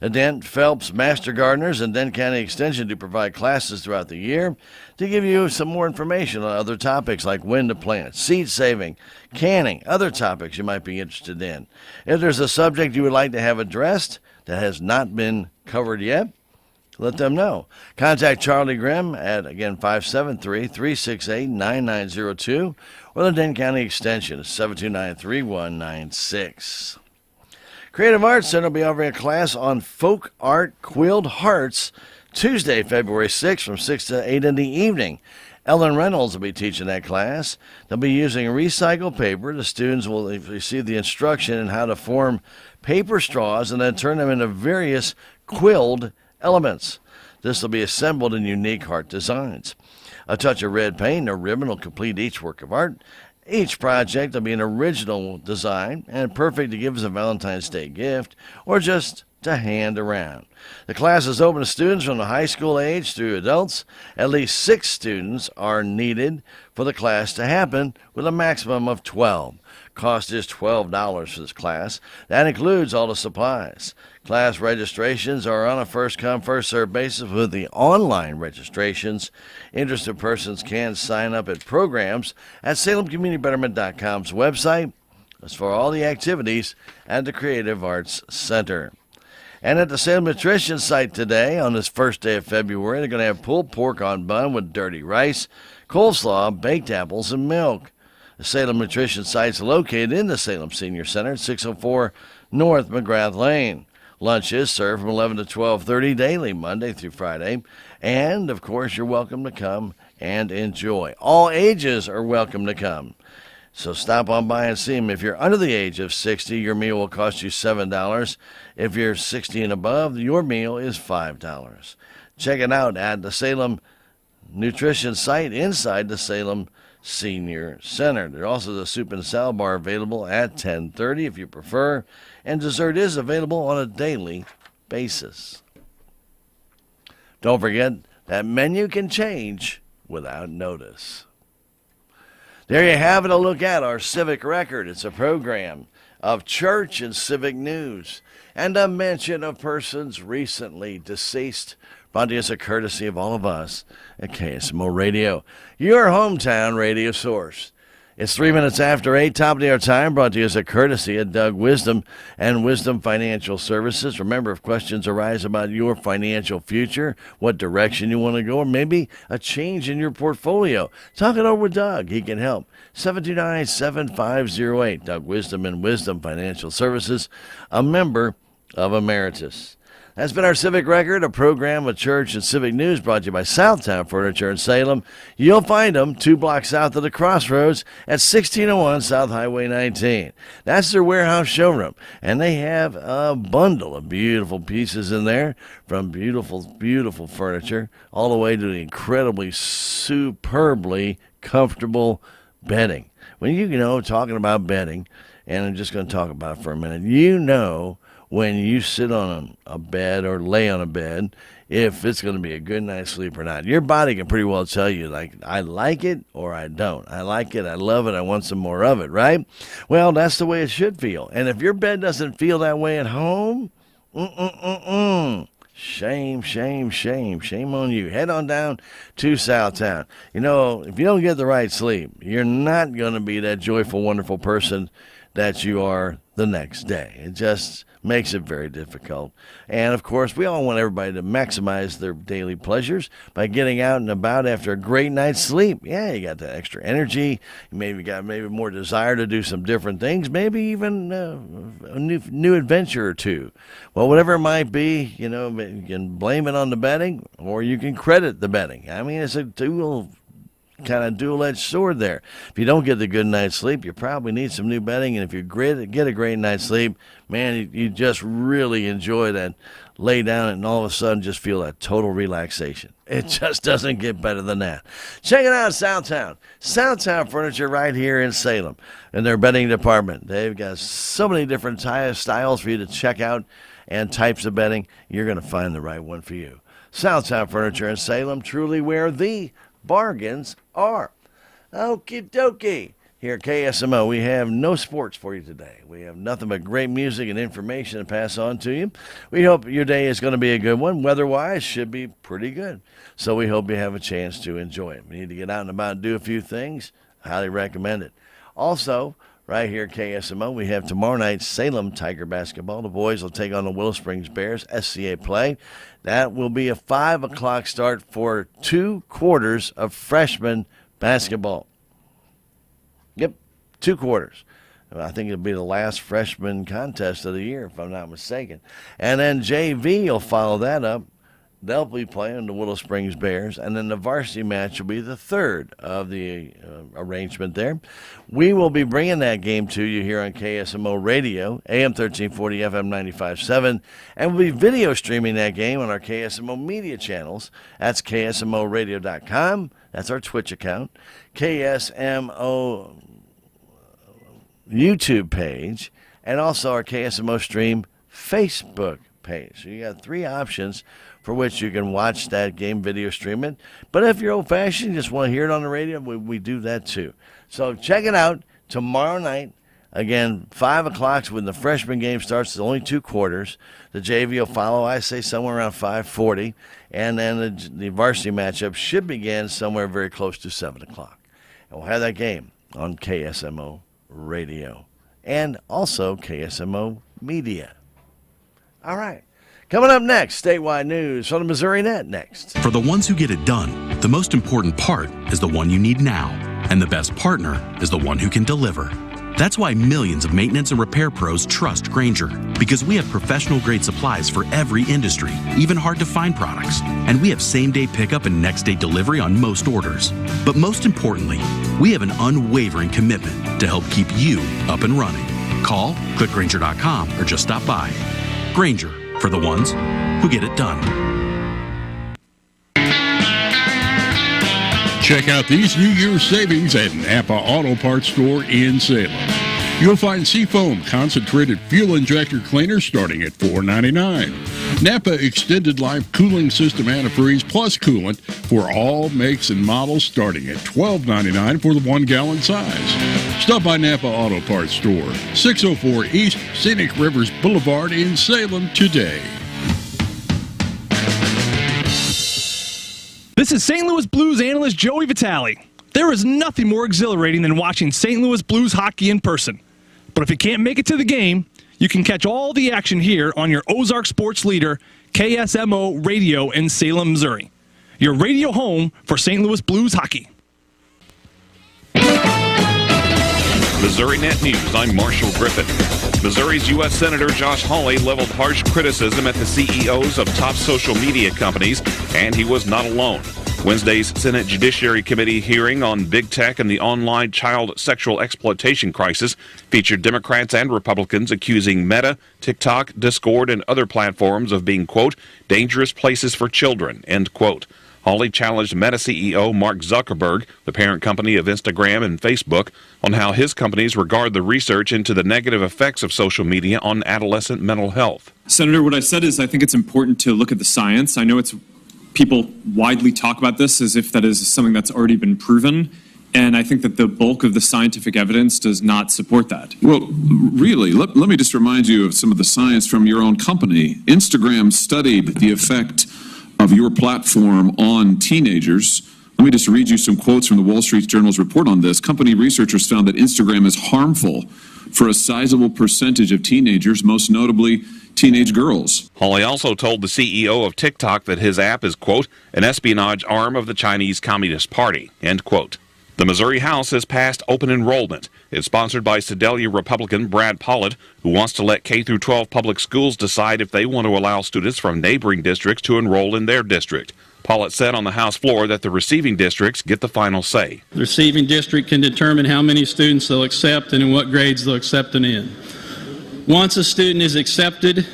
The Dent Phelps Master Gardeners and Dent County Extension do provide classes throughout the year to give you some more information on other topics like when to plant, seed saving, canning, other topics you might be interested in. If there's a subject you would like to have addressed that has not been covered yet, let them know. Contact Charlie Grimm at, again, 573-368-9902, or the Dent County Extension is 729-3196. Creative Arts Center will be offering a class on folk art quilled hearts Tuesday, February 6th from 6 to 8 in the evening. Ellen Reynolds will be teaching that class. They'll be using recycled paper. The students will receive the instruction in how to form paper straws and then turn them into various quilled elements. This will be assembled in unique heart designs. A touch of red paint or ribbon will complete each work of art. Each project will be an original design and perfect to give as a Valentine's Day gift or just to hand around. The class is open to students from the high school age through adults. At least 6 students are needed for the class to happen, with a maximum of 12. Cost is $12 for this class. That includes all the supplies. Class registrations are on a first-come, first-served basis with the online registrations. Interested persons can sign up at programs at SalemCommunityBetterment.com's website. That's for all the activities at the Creative Arts Center. And at the Salem Nutrition site today, on this first day of February, they're going to have pulled pork on bun with dirty rice, coleslaw, baked apples, and milk. The Salem Nutrition site is located in the Salem Senior Center at 604 North McGrath Lane. Lunch is served from 11 to 12:30 daily, Monday through Friday. And, of course, you're welcome to come and enjoy. All ages are welcome to come. So stop on by and see them. If you're under the age of 60, your meal will cost you $7. If you're 60 and above, your meal is $5. Check it out at the Salem Nutrition site inside the Salem Senior Center. There's also the soup and salad bar available at 10:30 if you prefer, and dessert is available on a daily basis. Don't forget, that menu can change without notice. There you have it, a look at our civic record. It's a program of church and civic news and a mention of persons recently deceased, brought to us a courtesy of all of us at KSMO Radio, your hometown radio source. It's 3 minutes after 8, top of the hour time, brought to you as a courtesy of Doug Wisdom and Wisdom Financial Services. Remember, if questions arise about your financial future, what direction you want to go, or maybe a change in your portfolio, talk it over with Doug. He can help. 729-7508. Doug Wisdom and Wisdom Financial Services, a member of Emeritus. That's been our Civic Record, a program of church and civic news brought to you by Southtown Furniture in Salem. You'll find them 2 blocks south of the crossroads at 1601 South Highway 19. That's their warehouse showroom, and they have a bundle of beautiful pieces in there, from beautiful, beautiful furniture all the way to the incredibly, superbly comfortable bedding. When talking about bedding, and I'm just going to talk about it for a minute, when you sit on a bed or lay on a bed, if it's going to be a good night's sleep or not. Your body can pretty well tell you, like, I like it or I don't. I like it, I love it, I want some more of it, right? Well, that's the way it should feel. And if your bed doesn't feel that way at home, shame, shame, shame. Shame on you. Head on down to Southtown. If you don't get the right sleep, you're not going to be that joyful, wonderful person that you are the next day. It just makes it very difficult. And, of course, we all want everybody to maximize their daily pleasures by getting out and about after a great night's sleep. Yeah, you got that extra energy. You maybe got more desire to do some different things, maybe even a new adventure or two. Well, whatever it might be, you can blame it on the bedding or you can credit the bedding. I mean, it's a dual-edged sword there. If you don't get the good night's sleep, you probably need some new bedding, and if you get a great night's sleep, man, you just really enjoy that lay down and all of a sudden just feel that total relaxation. It just doesn't get better than that. Check it out, Southtown. Southtown Furniture right here in Salem in their bedding department. They've got so many different styles for you to check out and types of bedding. You're going to find the right one for you. Southtown Furniture in Salem, truly where the bargains are. Okie dokie. Here at KSMO, we have no sports for you today. We have nothing but great music and information to pass on to you. We hope your day is going to be a good one. Weather-wise, should be pretty good. So we hope you have a chance to enjoy it. We need to get out and about and do a few things. Highly recommend it. Also, right here at KSMO, we have tomorrow night Salem Tiger basketball. The boys will take on the Willow Springs Bears, SCA play. That will be a 5 o'clock start for 2 quarters of freshman basketball. Yep, 2 quarters. I think it'll be the last freshman contest of the year, if I'm not mistaken. And then JV will follow that up. They'll be playing the Willow Springs Bears, and then the varsity match will be the 3rd of the arrangement there. We will be bringing that game to you here on KSMO Radio, AM 1340, FM 95.7, and we'll be video streaming that game on our KSMO media channels. That's KSMOradio.com. That's our Twitch account. KSMO YouTube page, and also our KSMO Stream Facebook page. So you got 3 options for which you can watch that game video stream it. But if you're old-fashioned, you just want to hear it on the radio, we do that too. So check it out tomorrow night. Again, 5 o'clock when the freshman game starts. It's only 2 quarters. The JV will follow, I say, somewhere around 5:40. And then the varsity matchup should begin somewhere very close to 7 o'clock. And we'll have that game on KSMO Radio and also KSMO Media. All right. Coming up next, statewide news from the Missouri Net next. For the ones who get it done, the most important part is the one you need now. And the best partner is the one who can deliver. That's why millions of maintenance and repair pros trust Grainger, because we have professional-grade supplies for every industry, even hard-to-find products. And we have same-day pickup and next-day delivery on most orders. But most importantly, we have an unwavering commitment to help keep you up and running. Call, click Grainger.com, or just stop by. Grainger, for the ones who get it done. Check out these New Year's savings at Napa Auto Parts Store in Salem. You'll find Seafoam concentrated fuel injector cleaner starting at $4.99. Napa Extended Life Cooling System Antifreeze plus coolant for all makes and models starting at $12.99 for the 1-gallon size. Stop by Napa Auto Parts Store, 604 East Scenic Rivers Boulevard in Salem today. This is St. Louis Blues analyst Joey Vitale. There is nothing more exhilarating than watching St. Louis Blues hockey in person. But if you can't make it to the game, you can catch all the action here on your Ozark sports leader, KSMO Radio in Salem, Missouri. Your radio home for St. Louis Blues hockey. Missouri Net News, I'm Marshall Griffin. Missouri's U.S. Senator Josh Hawley leveled harsh criticism at the CEOs of top social media companies, and he was not alone. Wednesday's Senate Judiciary Committee hearing on big tech and the online child sexual exploitation crisis featured Democrats and Republicans accusing Meta, TikTok, Discord, and other platforms of being, quote, dangerous places for children, end quote. Hawley challenged Meta CEO Mark Zuckerberg, the parent company of Instagram and Facebook, on how his companies regard the research into the negative effects of social media on adolescent mental health. Senator, what I said is I think it's important to look at the science. I know people widely talk about this as if that is something that's already been proven, and I think that the bulk of the scientific evidence does not support that. Well, really, let me just remind you of some of the science from your own company. Instagram studied the effect of your platform on teenagers. Let me just read you some quotes from the Wall Street Journal's report on this. Company researchers found that Instagram is harmful for a sizable percentage of teenagers, most notably teenage girls. Hawley also told the CEO of TikTok that his app is, quote, an espionage arm of the Chinese Communist Party, end quote. The Missouri House has passed open enrollment. It's sponsored by Sedalia Republican Brad Pollitt, who wants to let K-12 public schools decide if they want to allow students from neighboring districts to enroll in their district. Pollitt said on the House floor that the receiving districts get the final say. The receiving district can determine how many students they'll accept and in what grades they'll accept them in. Once a student is accepted,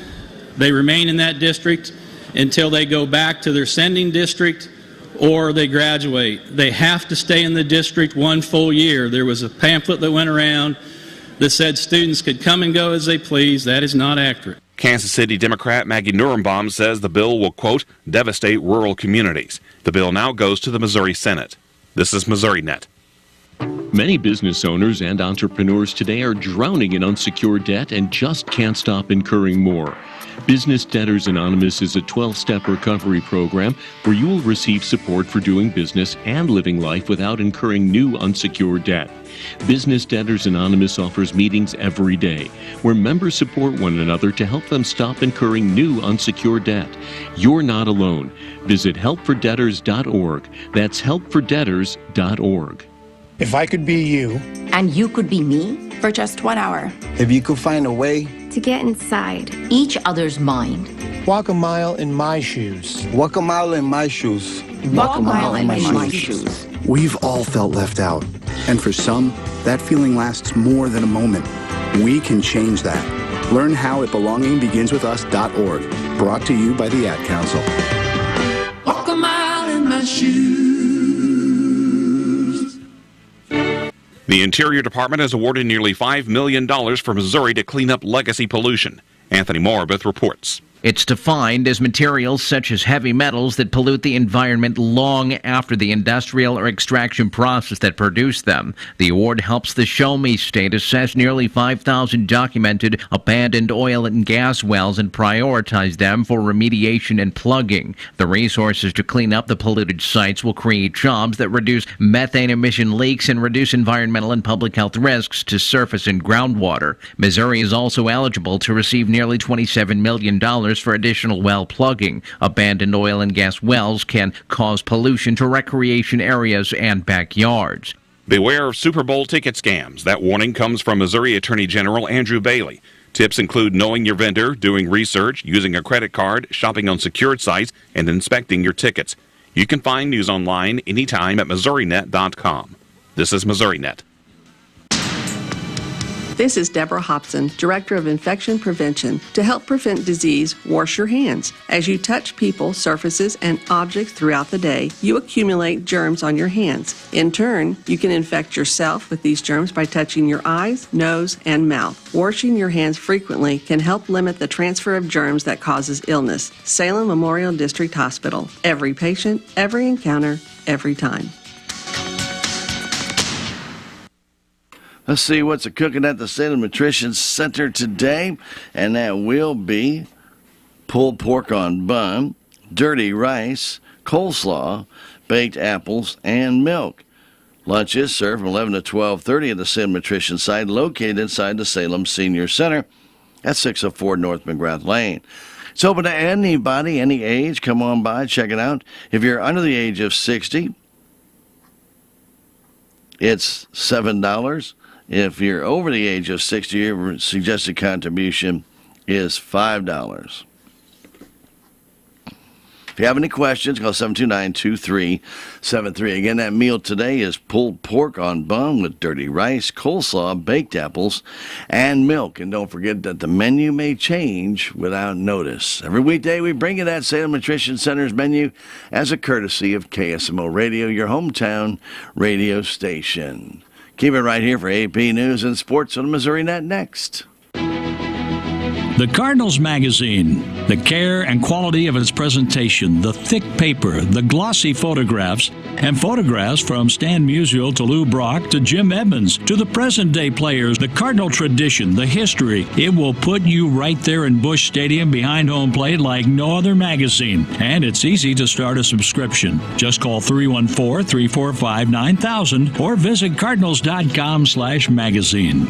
they remain in that district until they go back to their sending district or they graduate. They have to stay in the district one full year. There was a pamphlet that went around that said students could come and go as they please. That is not accurate. Kansas City Democrat Maggie Nurenbaum says the bill will, quote, devastate rural communities. The bill now goes to the Missouri Senate. This is Missouri Net. Many business owners and entrepreneurs today are drowning in unsecured debt and just can't stop incurring more. Business Debtors Anonymous is a 12-step recovery program where you will receive support for doing business and living life without incurring new unsecured debt. Business Debtors Anonymous offers meetings every day where members support one another to help them stop incurring new unsecured debt. You're not alone. Visit helpfordebtors.org. That's helpfordebtors.org. If I could be you, and you could be me, for just 1 hour, if you could find a way to get inside each other's mind, walk a mile in my shoes. Walk a mile in my shoes. Walk a mile in my shoes. We've all felt left out, and for some, that feeling lasts more than a moment. We can change that. Learn how at belongingbeginswithus.org. Brought to you by the Ad Council. Walk a mile in my shoes. The Interior Department has awarded nearly $5 million for Missouri to clean up legacy pollution. Anthony Morabith reports. It's defined as materials such as heavy metals that pollute the environment long after the industrial or extraction process that produced them. The award helps the Show Me state assess nearly 5,000 documented abandoned oil and gas wells and prioritize them for remediation and plugging. The resources to clean up the polluted sites will create jobs that reduce methane emission leaks and reduce environmental and public health risks to surface and groundwater. Missouri is also eligible to receive nearly $27 million for additional well plugging. Abandoned oil and gas wells can cause pollution to recreation areas and backyards. Beware of Super Bowl ticket scams. That warning comes from Missouri Attorney General Andrew Bailey. Tips include knowing your vendor, doing research, using a credit card, shopping on secured sites, and inspecting your tickets. You can find news online anytime at MissouriNet.com. This is MissouriNet. This is Deborah Hobson, Director of Infection Prevention. To help prevent disease, wash your hands. As you touch people, surfaces, and objects throughout the day, you accumulate germs on your hands. In turn, you can infect yourself with these germs by touching your eyes, nose, and mouth. Washing your hands frequently can help limit the transfer of germs that causes illness. Salem Memorial District Hospital. Every patient, every encounter, every time. Let's see what's cooking at the Salem Nutrition Center today, and that will be pulled pork on bun, dirty rice, coleslaw, baked apples, and milk. Lunch is served from 11 to 12:30 at the Salem Nutrition site located inside the Salem Senior Center at 604 North McGrath Lane. It's open to anybody, any age. Come on by, check it out. If you're under the age of 60, it's $7. If you're over the age of 60, your suggested contribution is $5. If you have any questions, call 729-2373. Again, that meal today is pulled pork on bun with dirty rice, coleslaw, baked apples, and milk. And don't forget that the menu may change without notice. Every weekday, we bring you that Salem Nutrition Center's menu as a courtesy of KSMO Radio, your hometown radio station. Keep it right here for AP News and Sports on the Missouri Net next. The Cardinals magazine, the care and quality of its presentation, the thick paper, the glossy photographs, and photographs from Stan Musial to Lou Brock to Jim Edmonds to the present-day players, the Cardinal tradition, the history. It will put you right there in Busch Stadium behind home plate like no other magazine. And it's easy to start a subscription. Just call 314-345-9000 or visit cardinals.com/magazine.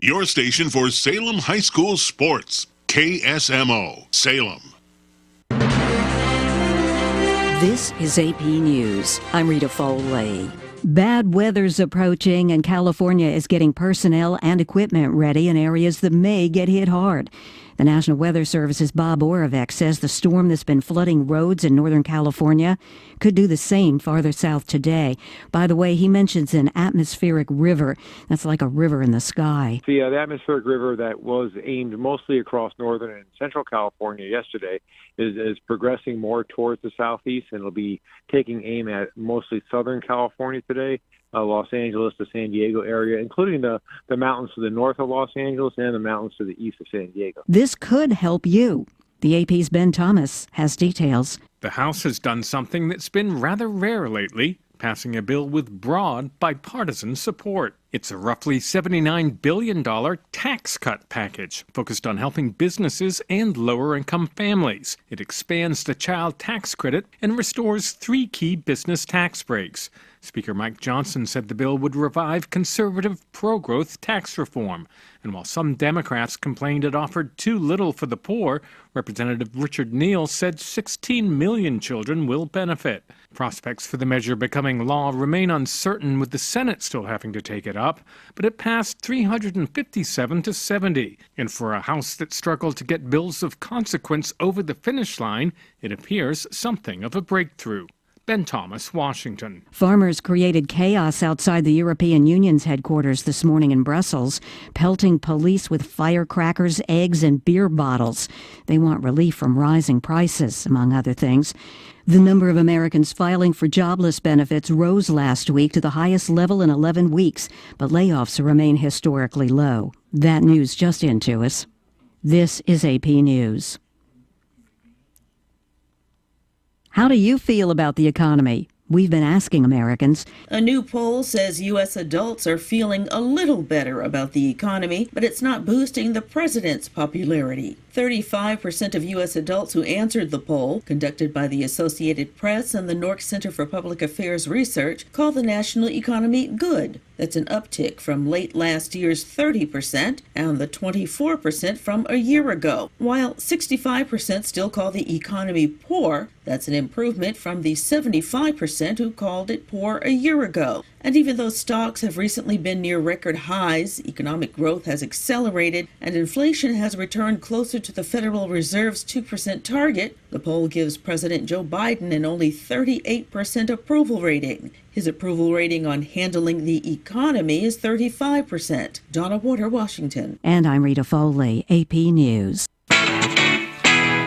Your station for Salem High School sports, KSMO, Salem. This is AP News. I'm Rita Foley. Bad weather's approaching, and California is getting personnel and equipment ready in areas that may get hit hard. The National Weather Service's Bob Oravec says the storm that's been flooding roads in Northern California could do the same farther south today. By the way, he mentions an atmospheric river. That's like a river in the sky. The atmospheric river that was aimed mostly across northern and central California yesterday is progressing more towards the southeast, and it'll be taking aim at mostly southern California today. Los Angeles, the San Diego area, including the mountains to the north of Los Angeles and the mountains to the east of San Diego. This could help you. The AP's Ben Thomas has details. The House has done something that's been rather rare lately, passing a bill with broad bipartisan support. It's a roughly $79 billion tax cut package focused on helping businesses and lower-income families. It expands the child tax credit and restores 3 key business tax breaks. Speaker Mike Johnson said the bill would revive conservative pro-growth tax reform. And while some Democrats complained it offered too little for the poor, Representative Richard Neal said 16 million children will benefit. Prospects for the measure becoming law remain uncertain, with the Senate still having to take it up, but it passed 357 to 70. And for a House that struggled to get bills of consequence over the finish line, it appears something of a breakthrough. Ben Thomas, Washington. Farmers created chaos outside the European Union's headquarters this morning in Brussels, pelting police with firecrackers, eggs, and beer bottles. They want relief from rising prices, among other things. The number of Americans filing for jobless benefits rose last week to the highest level in 11 weeks, but layoffs remain historically low. That news just into us. This is AP News. How do you feel about the economy? We've been asking Americans. A new poll says U.S. adults are feeling a little better about the economy, but it's not boosting the president's popularity. 35% of U.S. adults who answered the poll, conducted by the Associated Press and the Nork Center for Public Affairs Research, call the national economy good. That's an uptick from late last year's 30% and the 24% from a year ago. While 65% still call the economy poor, that's an improvement from the 75% who called it poor a year ago. And even though stocks have recently been near record highs, economic growth has accelerated and inflation has returned closer to the Federal Reserve's 2% target, the poll gives President Joe Biden an only 38% approval rating. His approval rating on handling the economy is 35%. Donna Warder, Washington. And I'm Rita Foley, AP News.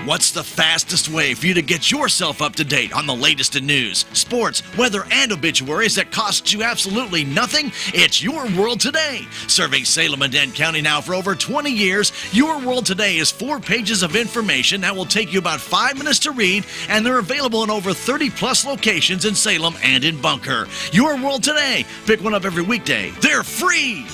What's the fastest way for you to get yourself up to date on the latest in news, sports, weather, and obituaries that costs you absolutely nothing? It's Your World Today. Serving Salem and Dent County now for over 20 years, Your World Today is 4 pages of information that will take you about 5 minutes to read, and they're available in over 30-plus locations in Salem and in Bunker. Your World Today. Pick one up every weekday. They're free.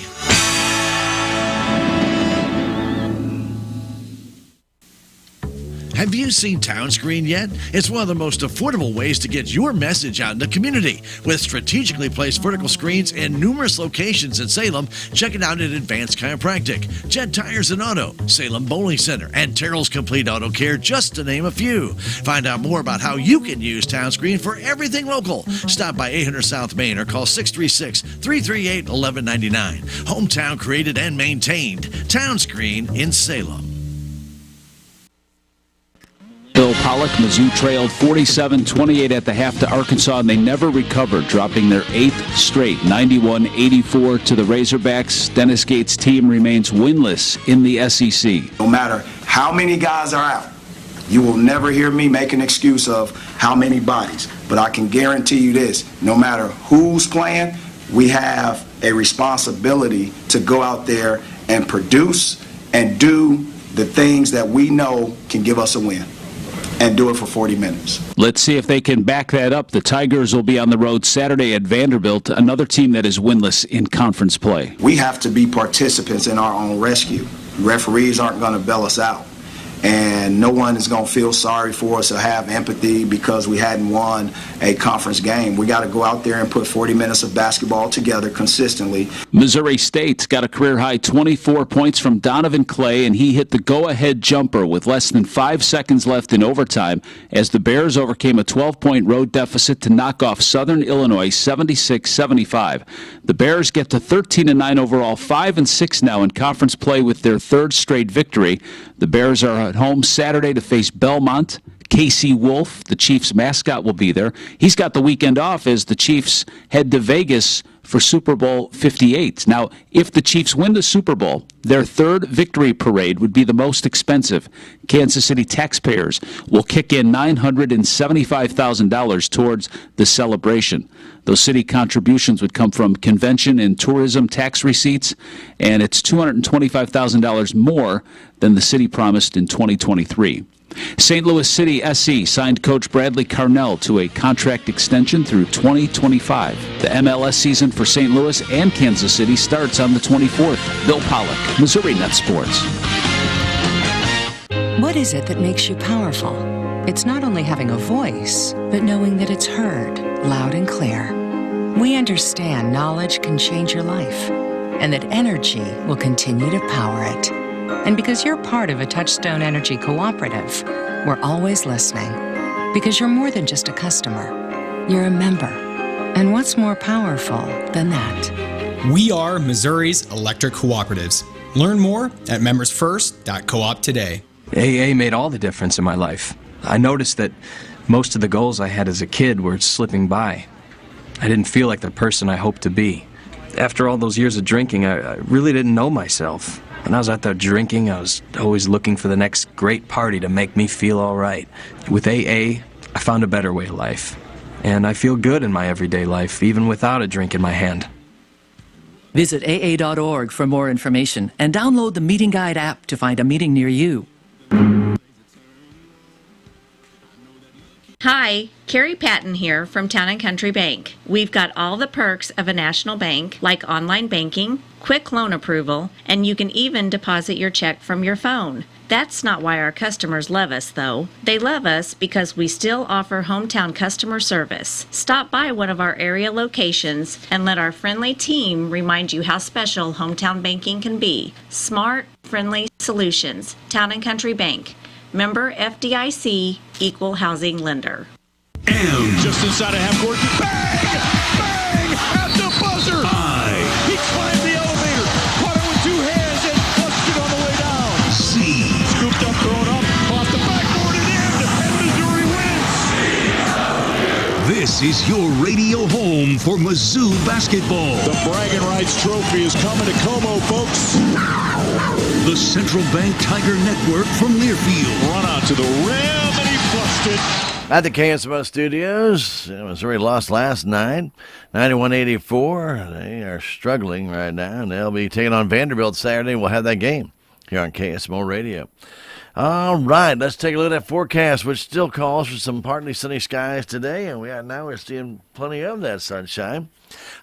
Have you seen Townscreen yet? It's one of the most affordable ways to get your message out in the community. With strategically placed vertical screens in numerous locations in Salem, check it out at Advanced Chiropractic, Jet Tires and Auto, Salem Bowling Center, and Terrell's Complete Auto Care, just to name a few. Find out more about how you can use Townscreen for everything local. Stop by 800 South Main or call 636-338-1199. Hometown created and maintained. Townscreen in Salem. Bill Pollock, Mizzou trailed 47-28 at the half to Arkansas, and they never recovered, dropping their 8th straight, 91-84 to the Razorbacks. Dennis Gates' team remains winless in the SEC. No matter how many guys are out, you will never hear me make an excuse of how many bodies. But I can guarantee you this, no matter who's playing, we have a responsibility to go out there and produce and do the things that we know can give us a win. And do it for 40 minutes. Let's see if they can back that up. The Tigers will be on the road Saturday at Vanderbilt, another team that is winless in conference play. We have to be participants in our own rescue. Referees aren't going to bail us out. And no one is going to feel sorry for us or have empathy because we hadn't won a conference game. We got to go out there and put 40 minutes of basketball together consistently. Missouri State's got a career-high 24 points from Donovan Clay, and he hit the go-ahead jumper with less than 5 seconds left in overtime as the Bears overcame a 12-point road deficit to knock off Southern Illinois 76-75. The Bears get to 13-9 overall, 5-6 now in conference play with their 3rd straight victory. The Bears are at home Saturday to face Belmont. Casey Wolf, the Chiefs mascot, will be there. He's got the weekend off as the Chiefs head to Vegas for Super Bowl 58. Now, if the Chiefs win the Super Bowl, their 3rd victory parade would be the most expensive. Kansas City taxpayers will kick in $975,000 towards the celebration. Those city contributions would come from convention and tourism tax receipts, and it's $225,000 more than the city promised in 2023. St. Louis City SC signed coach Bradley Carnell to a contract extension through 2025. The MLS season for St. Louis and Kansas City starts on the 24th. Bill Pollock, Missouri Net Sports. What is it that makes you powerful? It's not only having a voice, but knowing that it's heard, loud and clear. We understand knowledge can change your life, and that energy will continue to power it. And because you're part of a Touchstone Energy Cooperative, we're always listening. Because you're more than just a customer, you're a member. And what's more powerful than that? We are Missouri's electric cooperatives. Learn more at membersfirst.coop today. AA made all the difference in my life. I noticed that most of the goals I had as a kid were slipping by. I didn't feel like the person I hoped to be. After all those years of drinking, I really didn't know myself. When I was out there drinking, I was always looking for the next great party to make me feel all right. With AA, I found a better way of life. And I feel good in my everyday life, even without a drink in my hand. Visit AA.org for more information and download the Meeting Guide app to find a meeting near you. Hi, Carrie Patton here from Town & Country Bank. We've got all the perks of a national bank, like online banking, quick loan approval, and you can even deposit your check from your phone. That's not why our customers love us, though. They love us because we still offer hometown customer service. Stop by one of our area locations and let our friendly team remind you how special hometown banking can be. Smart, friendly solutions. Town & Country Bank. Member FDIC, equal housing lender. And just inside of half court, bang! Bang! At the buzzer! He climbed the elevator, caught it with 2 hands, and flushed it on the way down. C. Scooped up, thrown up, off the backboard and in, and Missouri wins. This is your radio home for Mizzou basketball. The Bragging Rights Trophy is coming to Como, folks. The Central Bank Tiger Network from Learfield. Run out to the rim, and he flushed it. At the KSMO studios, Missouri lost last night, 91-84. They are struggling right now, and they'll be taking on Vanderbilt Saturday. We'll have that game here on KSMO Radio. All right, let's take a look at that forecast, which still calls for some partly sunny skies today, and we're seeing plenty of that sunshine.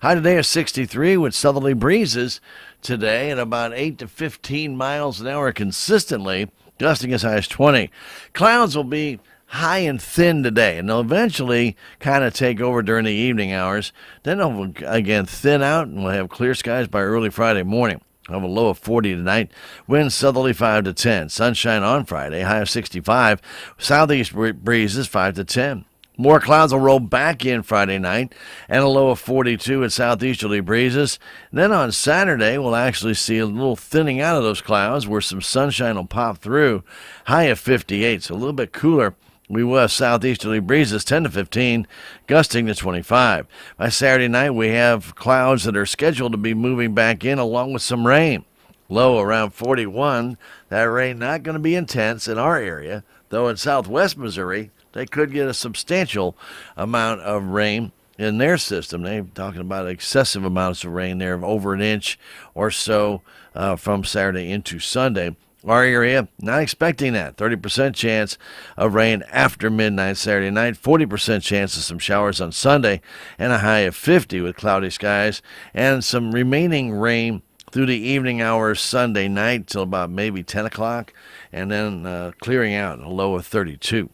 High today is 63 with southerly breezes today at about 8 to 15 miles an hour consistently. gusting as high as 20. Clouds will be high and thin today, and they'll eventually kind of take over during the evening hours. Then they'll again thin out, and we'll have clear skies by early Friday morning. We'll have a low of 40 tonight. Winds southerly 5 to 10. Sunshine on Friday, high of 65. Southeast breezes 5 to 10. More clouds will roll back in Friday night, and a low of 42 at southeasterly breezes. Then on Saturday, we'll actually see a little thinning out of those clouds where some sunshine will pop through. High of 58, so a little bit cooler. We will have southeasterly breezes 10 to 15, gusting to 25. By Saturday night, we have clouds that are scheduled to be moving back in along with some rain. Low around 41. That rain not going to be intense in our area, though in southwest Missouri, they could get a substantial amount of rain in their system. They're talking about excessive amounts of rain there of over an inch or so from Saturday into Sunday. Our area, not expecting that. 30% chance of rain after midnight Saturday night, 40% chance of some showers on Sunday, and a high of 50 with cloudy skies, and some remaining rain through the evening hours Sunday night till about maybe 10 o'clock, and then clearing out, a low of 32.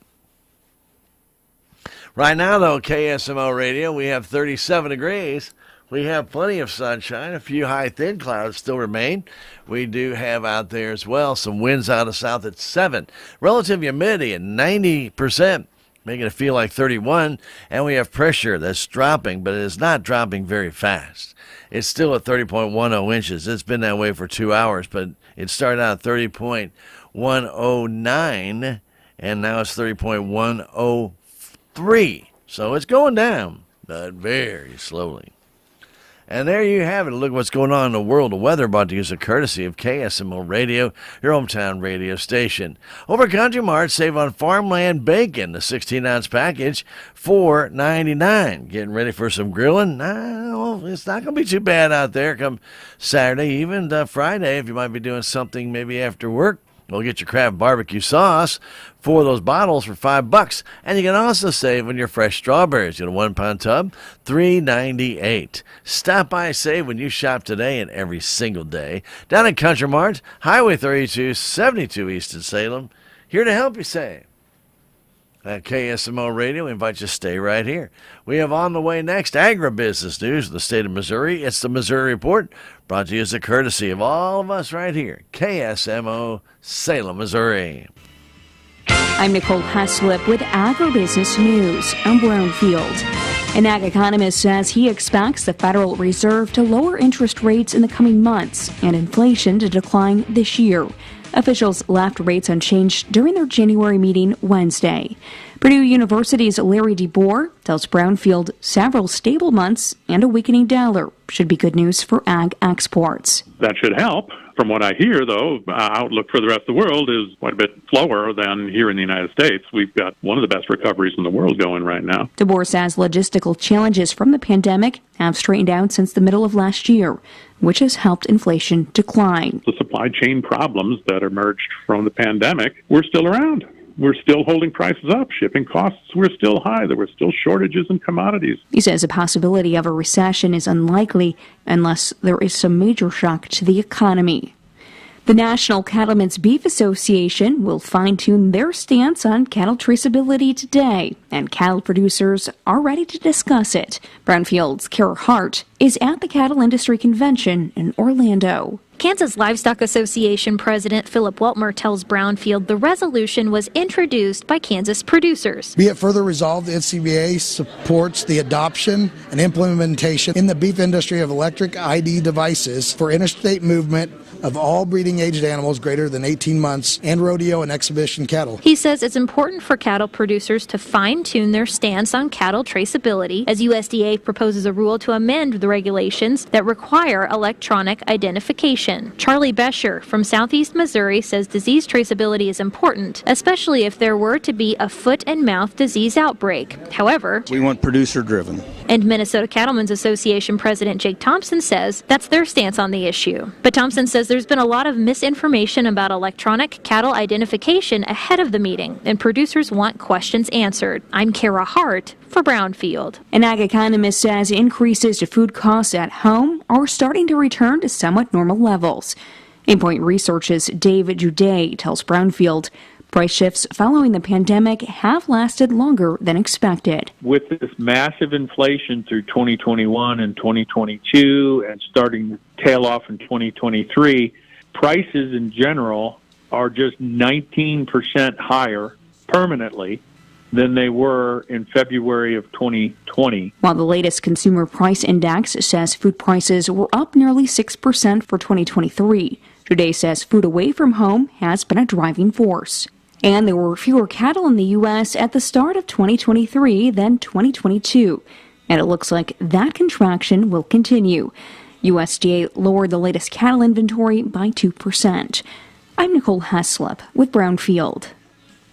Right now, though, KSMO Radio, we have 37 degrees. We have plenty of sunshine. A few high, thin clouds still remain. We do have out there as well some winds out of south at 7. Relative humidity at 90%, making it feel like 31. And we have pressure that's dropping, but it is not dropping very fast. It's still at 30.10 inches. It's been that way for 2 hours, but it started out at 30.109, and now it's 30.103. So it's going down, but very slowly. And there you have it. Look what's going on in the world of weather, brought to you as a courtesy of KSMO Radio, your hometown radio station. Over Country Mart, save on farmland bacon, the 16-ounce package, $4.99. Getting ready for some grilling? No, it's not going to be too bad out there come Saturday, even Friday, if you might be doing something maybe after work. We'll get your Kraft barbecue sauce, 4 of those bottles for $5. And you can also save on your fresh strawberries. You get a 1-pound tub, $3.98. Stop by and save when you shop today and every single day. Down at Country Mart, Highway 32, 72 East in Salem. Here to help you save. At KSMO Radio, we invite you to stay right here. We have on the way next agribusiness news of the state of Missouri. It's the Missouri Report, brought to you as a courtesy of all of us right here. KSMO, Salem, Missouri. I'm Nicole Heslip with Agribusiness News. I'm Brownfield. An ag economist says he expects the Federal Reserve to lower interest rates in the coming months and inflation to decline this year. Officials left rates unchanged during their January meeting Wednesday. Purdue University's Larry DeBoer tells Brownfield several stable months and a weakening dollar should be good news for ag exports. That should help. From what I hear, though, outlook for the rest of the world is quite a bit slower than here in the United States. We've got one of the best recoveries in the world going right now. DeBoer says logistical challenges from the pandemic have straightened out since the middle of last year, which has helped inflation decline. The supply chain problems that emerged from the pandemic were still around. We're still holding prices up. Shipping costs were still high. There were still shortages in commodities. He says a possibility of a recession is unlikely unless there is some major shock to the economy. The National Cattlemen's Beef Association will fine-tune their stance on cattle traceability today, and cattle producers are ready to discuss it. Brownfield's Kara Hart is at the Cattle Industry Convention in Orlando. Kansas Livestock Association President Philip Weltmer tells Brownfield the resolution was introduced by Kansas producers. Be it further resolved, the NCBA supports the adoption and implementation in the beef industry of electric ID devices for interstate movement of all breeding-aged animals greater than 18 months and rodeo and exhibition cattle. He says it's important for cattle producers to fine-tune their stance on cattle traceability as USDA proposes a rule to amend the regulations that require electronic identification. Charlie Bescher from Southeast Missouri says disease traceability is important, especially if there were to be a foot and mouth disease outbreak. However, we want producer-driven. And Minnesota Cattlemen's Association President Jake Thompson says that's their stance on the issue. But Thompson says there's been a lot of misinformation about electronic cattle identification ahead of the meeting, and producers want questions answered. I'm Kara Hart for Brownfield. An ag economist says increases to food costs at home are starting to return to somewhat normal levels. Aimpoint Research's Dave Juday tells Brownfield price shifts following the pandemic have lasted longer than expected. With this massive inflation through 2021 and 2022 and starting to tail off in 2023, prices in general are just 19% higher permanently than they were in February of 2020. While the latest Consumer Price Index says food prices were up nearly 6% for 2023, Today says food away from home has been a driving force. And there were fewer cattle in the U.S. at the start of 2023 than 2022. And it looks like that contraction will continue. USDA lowered the latest cattle inventory by 2%. I'm Nicole Heslop with Brownfield.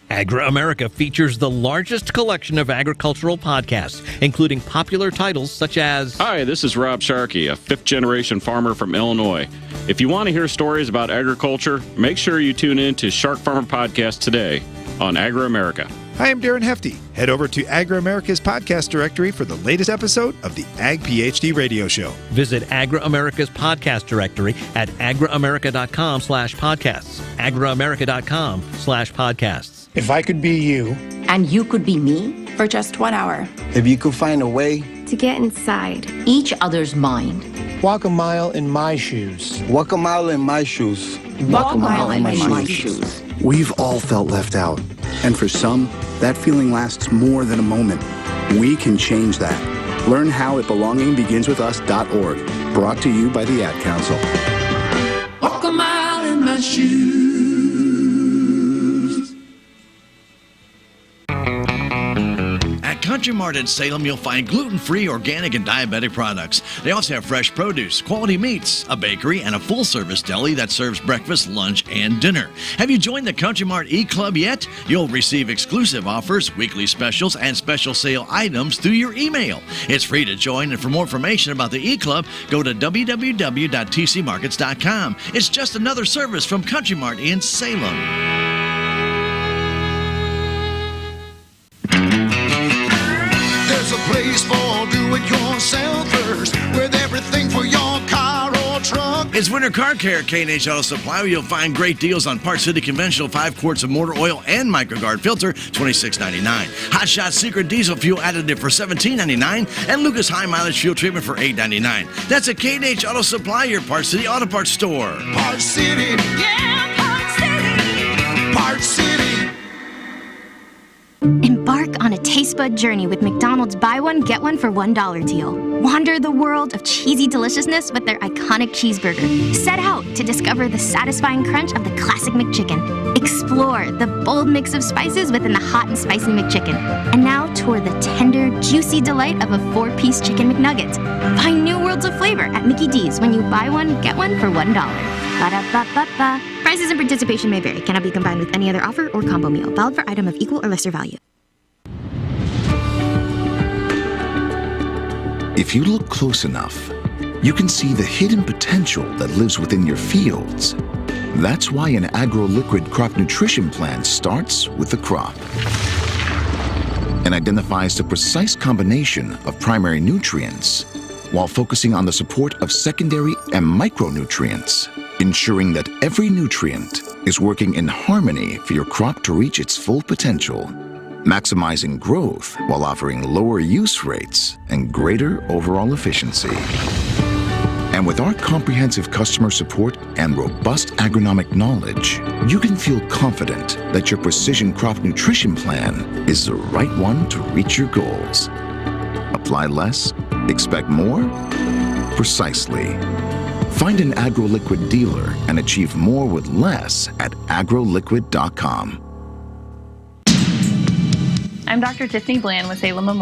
Agri-America features the largest collection of agricultural podcasts, including popular titles such as... Hi, this is Rob Sharkey, a fifth-generation farmer from Illinois. If you want to hear stories about agriculture, make sure you tune in to Shark Farmer Podcast today on Agri-America. Hi, I'm Darren Hefty. Head over to Agri-America's podcast directory for the latest episode of the Ag PhD Radio Show. Visit Agri-America's podcast directory at agriamerica.com/podcasts. agriamerica.com/podcasts. If I could be you. And you could be me for just 1 hour. If you could find a way to get inside each other's mind. Walk a mile in my shoes. Walk a mile in my shoes. Walk a mile in my shoes. We've all felt left out. And for some, that feeling lasts more than a moment. We can change that. Learn how at belongingbeginswithus.org. Brought to you by the Ad Council. Walk a mile in my shoes. At Country Mart in Salem, you'll find gluten-free, organic, and diabetic products. They also have fresh produce, quality meats, a bakery, and a full-service deli that serves breakfast, lunch, and dinner. Have you joined the Country Mart e-Club yet? You'll receive exclusive offers, weekly specials, and special sale items through your email. It's free to join, and for more information about the e-Club, go to www.tcmarkets.com. It's just another service from Country Mart in Salem. There's a place for do-it-yourselfers with everything for your car or truck. It's Winter Car Care at K&H Auto Supply, where you'll find great deals on Park City Conventional 5 quarts of motor oil and MicroGuard filter, $26.99. Hot Shot Secret Diesel Fuel Additive for $17.99. And Lucas High Mileage Fuel Treatment for $8.99. That's at K&H Auto Supply, your Park City Auto Parts store. Park City. Yeah, Park City. Park City. Embark on a taste bud journey with McDonald's buy one, get one for $1 deal. Wander the world of cheesy deliciousness with their iconic cheeseburger. Set out to discover the satisfying crunch of the classic McChicken. Explore the bold mix of spices within the hot and spicy McChicken. And now tour the tender, juicy delight of a 4-piece Chicken McNugget. Find new worlds of flavor at Mickey D's when you buy one, get one for $1. Ba-da-ba-ba-ba. Prices and participation may vary. Cannot be combined with any other offer or combo meal. Valid for item of equal or lesser value. If you look close enough, you can see the hidden potential that lives within your fields. That's why an agro-liquid crop nutrition plan starts with the crop and identifies the precise combination of primary nutrients while focusing on the support of secondary and micronutrients, ensuring that every nutrient is working in harmony for your crop to reach its full potential, maximizing growth while offering lower use rates and greater overall efficiency. And with our comprehensive customer support and robust agronomic knowledge, you can feel confident that your precision crop nutrition plan is the right one to reach your goals. Apply less, expect more? Precisely. Find an AgroLiquid dealer and achieve more with less at agroliquid.com. I'm Dr. Tiffany Bland with Salem Memorial.